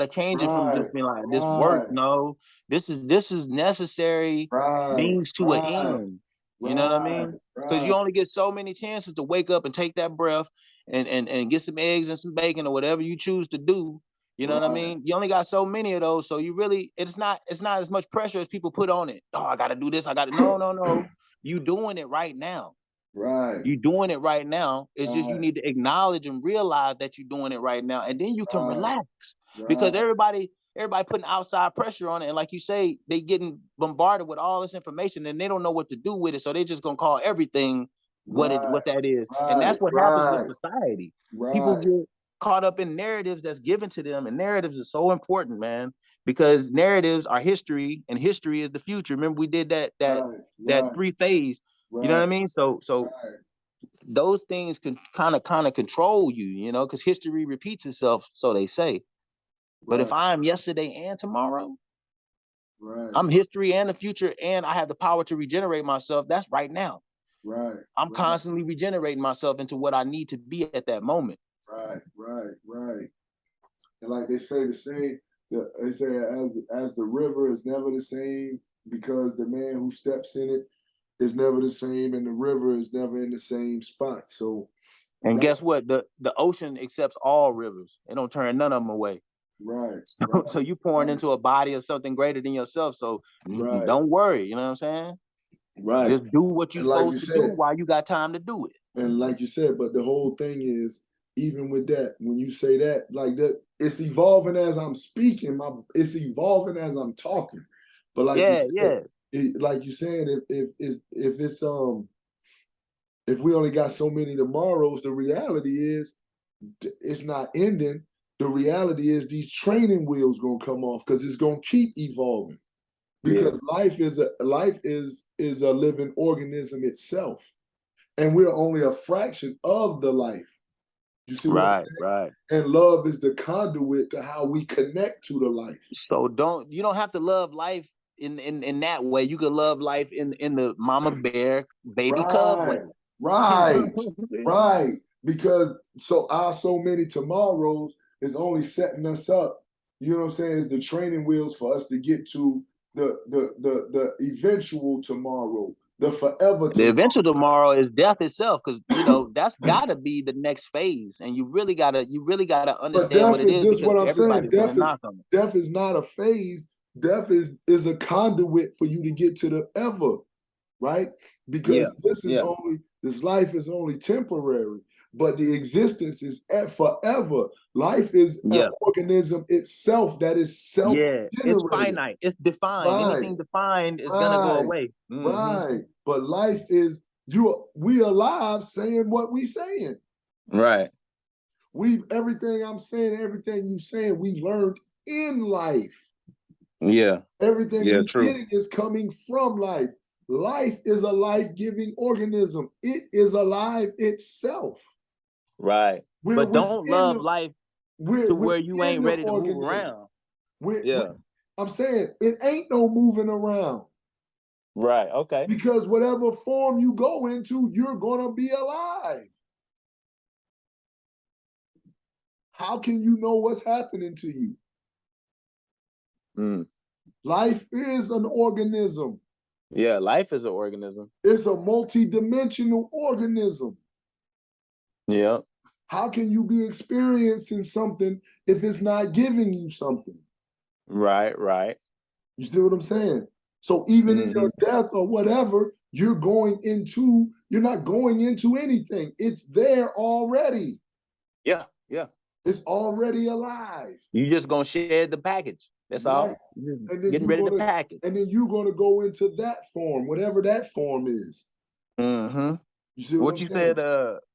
change it from just being like this work. No, this is necessary means to an end. You know what I mean? Because you only get so many chances to wake up and take that breath and get some eggs and some bacon or whatever you choose to do. You know what I mean? You only got so many of those. So you really, it's not as much pressure as people put on it. Oh, I gotta do this. No. You doing it right now. You doing it right now. It's just you need to acknowledge and realize that you're doing it right now, and then you can relax because everybody putting outside pressure on it, and like you say, they getting bombarded with all this information and they don't know what to do with it, so they just gonna call everything what that is, and that's what happens with society. People get caught up in narratives that's given to them, and narratives is so important, man, because narratives are history and history is the future. Remember we did that 3-phase. You know what I mean? So those things can kind of control you, you know, because history repeats itself, so they say. But if I'm yesterday and tomorrow, I'm history and the future, and I have the power to regenerate myself. That's right now. I'm constantly regenerating myself into what I need to be at that moment. Right. And like they say, they say as the river is never the same because the man who steps in it is never the same, and the river is never in the same spot. So, and guess what? The ocean accepts all rivers. It don't turn none of them away. So you pouring into a body of something greater than yourself. So don't worry. You know what I'm saying? Just do what you're supposed to do while you got time to do it. And like you said, but the whole thing is, even with that, when you say that, like that, it's evolving as I'm speaking. It's evolving as I'm talking. But like you said, like you saying, if we only got so many tomorrows, the reality is it's not ending. The reality is these training wheels gonna come off because it's gonna keep evolving. Because life is a living organism itself, and we're only a fraction of the life. You see what I'm saying? Right. And love is the conduit to how we connect to the life. So you don't have to love life in that way. You could love life in the mama bear baby cub way. Right. Because so many tomorrows is only setting us up. You know what I'm saying? Is the training wheels for us to get to the eventual tomorrow, The forever The tomorrow. eventual tomorrow is death itself, because you know that's gotta be the next phase, and you really gotta understand what it is, just because what I'm saying. everybody's gonna knock on it. Death is not a phase. Death is a conduit for you to get to the ever, right? Because this life is only temporary, but the existence is forever. Life is an organism itself that is self-generated. It's finite. It's defined. Right. Anything defined is gonna go away. Right. But life is we alive saying what we saying. Right. Everything I'm saying, everything you saying, we learned in life. Yeah. Everything we're getting is coming from life. Life is a life-giving organism. It is alive itself. Right. But don't love life to where you ain't ready to move around. I'm saying it ain't no moving around. Right. Okay. Because whatever form you go into, you're gonna be alive. How can you know what's happening to you? Life is an organism. Yeah, life is an organism. It's a multi-dimensional organism. Yeah. How can you be experiencing something if it's not giving you something? Right, right. You see what I'm saying? So even in your death or whatever, you're not going into anything. It's there already. Yeah, yeah. It's already alive. You just gonna share the package. That's all. And then getting ready to package. And then you're gonna go into that form, whatever that form is. You see what you said?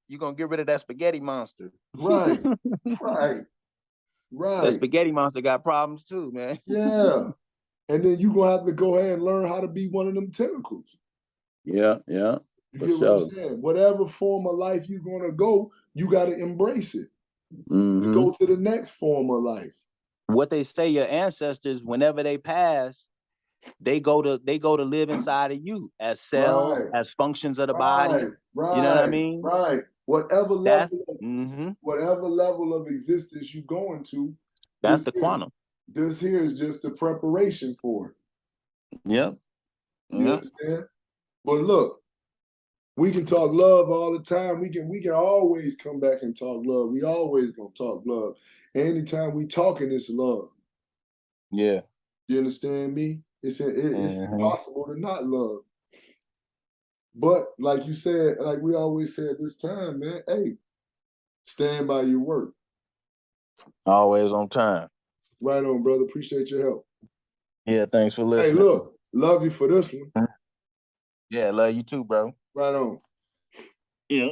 You're gonna get rid of that spaghetti monster. Right, right, right. That spaghetti monster got problems too, man. Yeah. And then you're gonna have to go ahead and learn how to be one of them tentacles. Yeah, yeah. You get what I'm saying? Whatever form of life you're gonna go, you gotta embrace it. To go to the next form of life. What they say, your ancestors, whenever they pass, they go to live inside of you as cells, as functions of the body. Right. You know what I mean? Right. Whatever level of existence you go into, that's the quantum. This here is just the preparation for it. Yep. You understand? But look, we can talk love all the time. We can always come back and talk love. We always gonna talk love. Anytime we talking, it's love. Yeah. You understand me? It's impossible to not love. But like you said, like we always say at this time, man, hey, stand by your word. Always on time. Right on, brother. Appreciate your help. Yeah, thanks for listening. Hey, look, love you for this one. Yeah, love you too, bro. Right on. Yeah.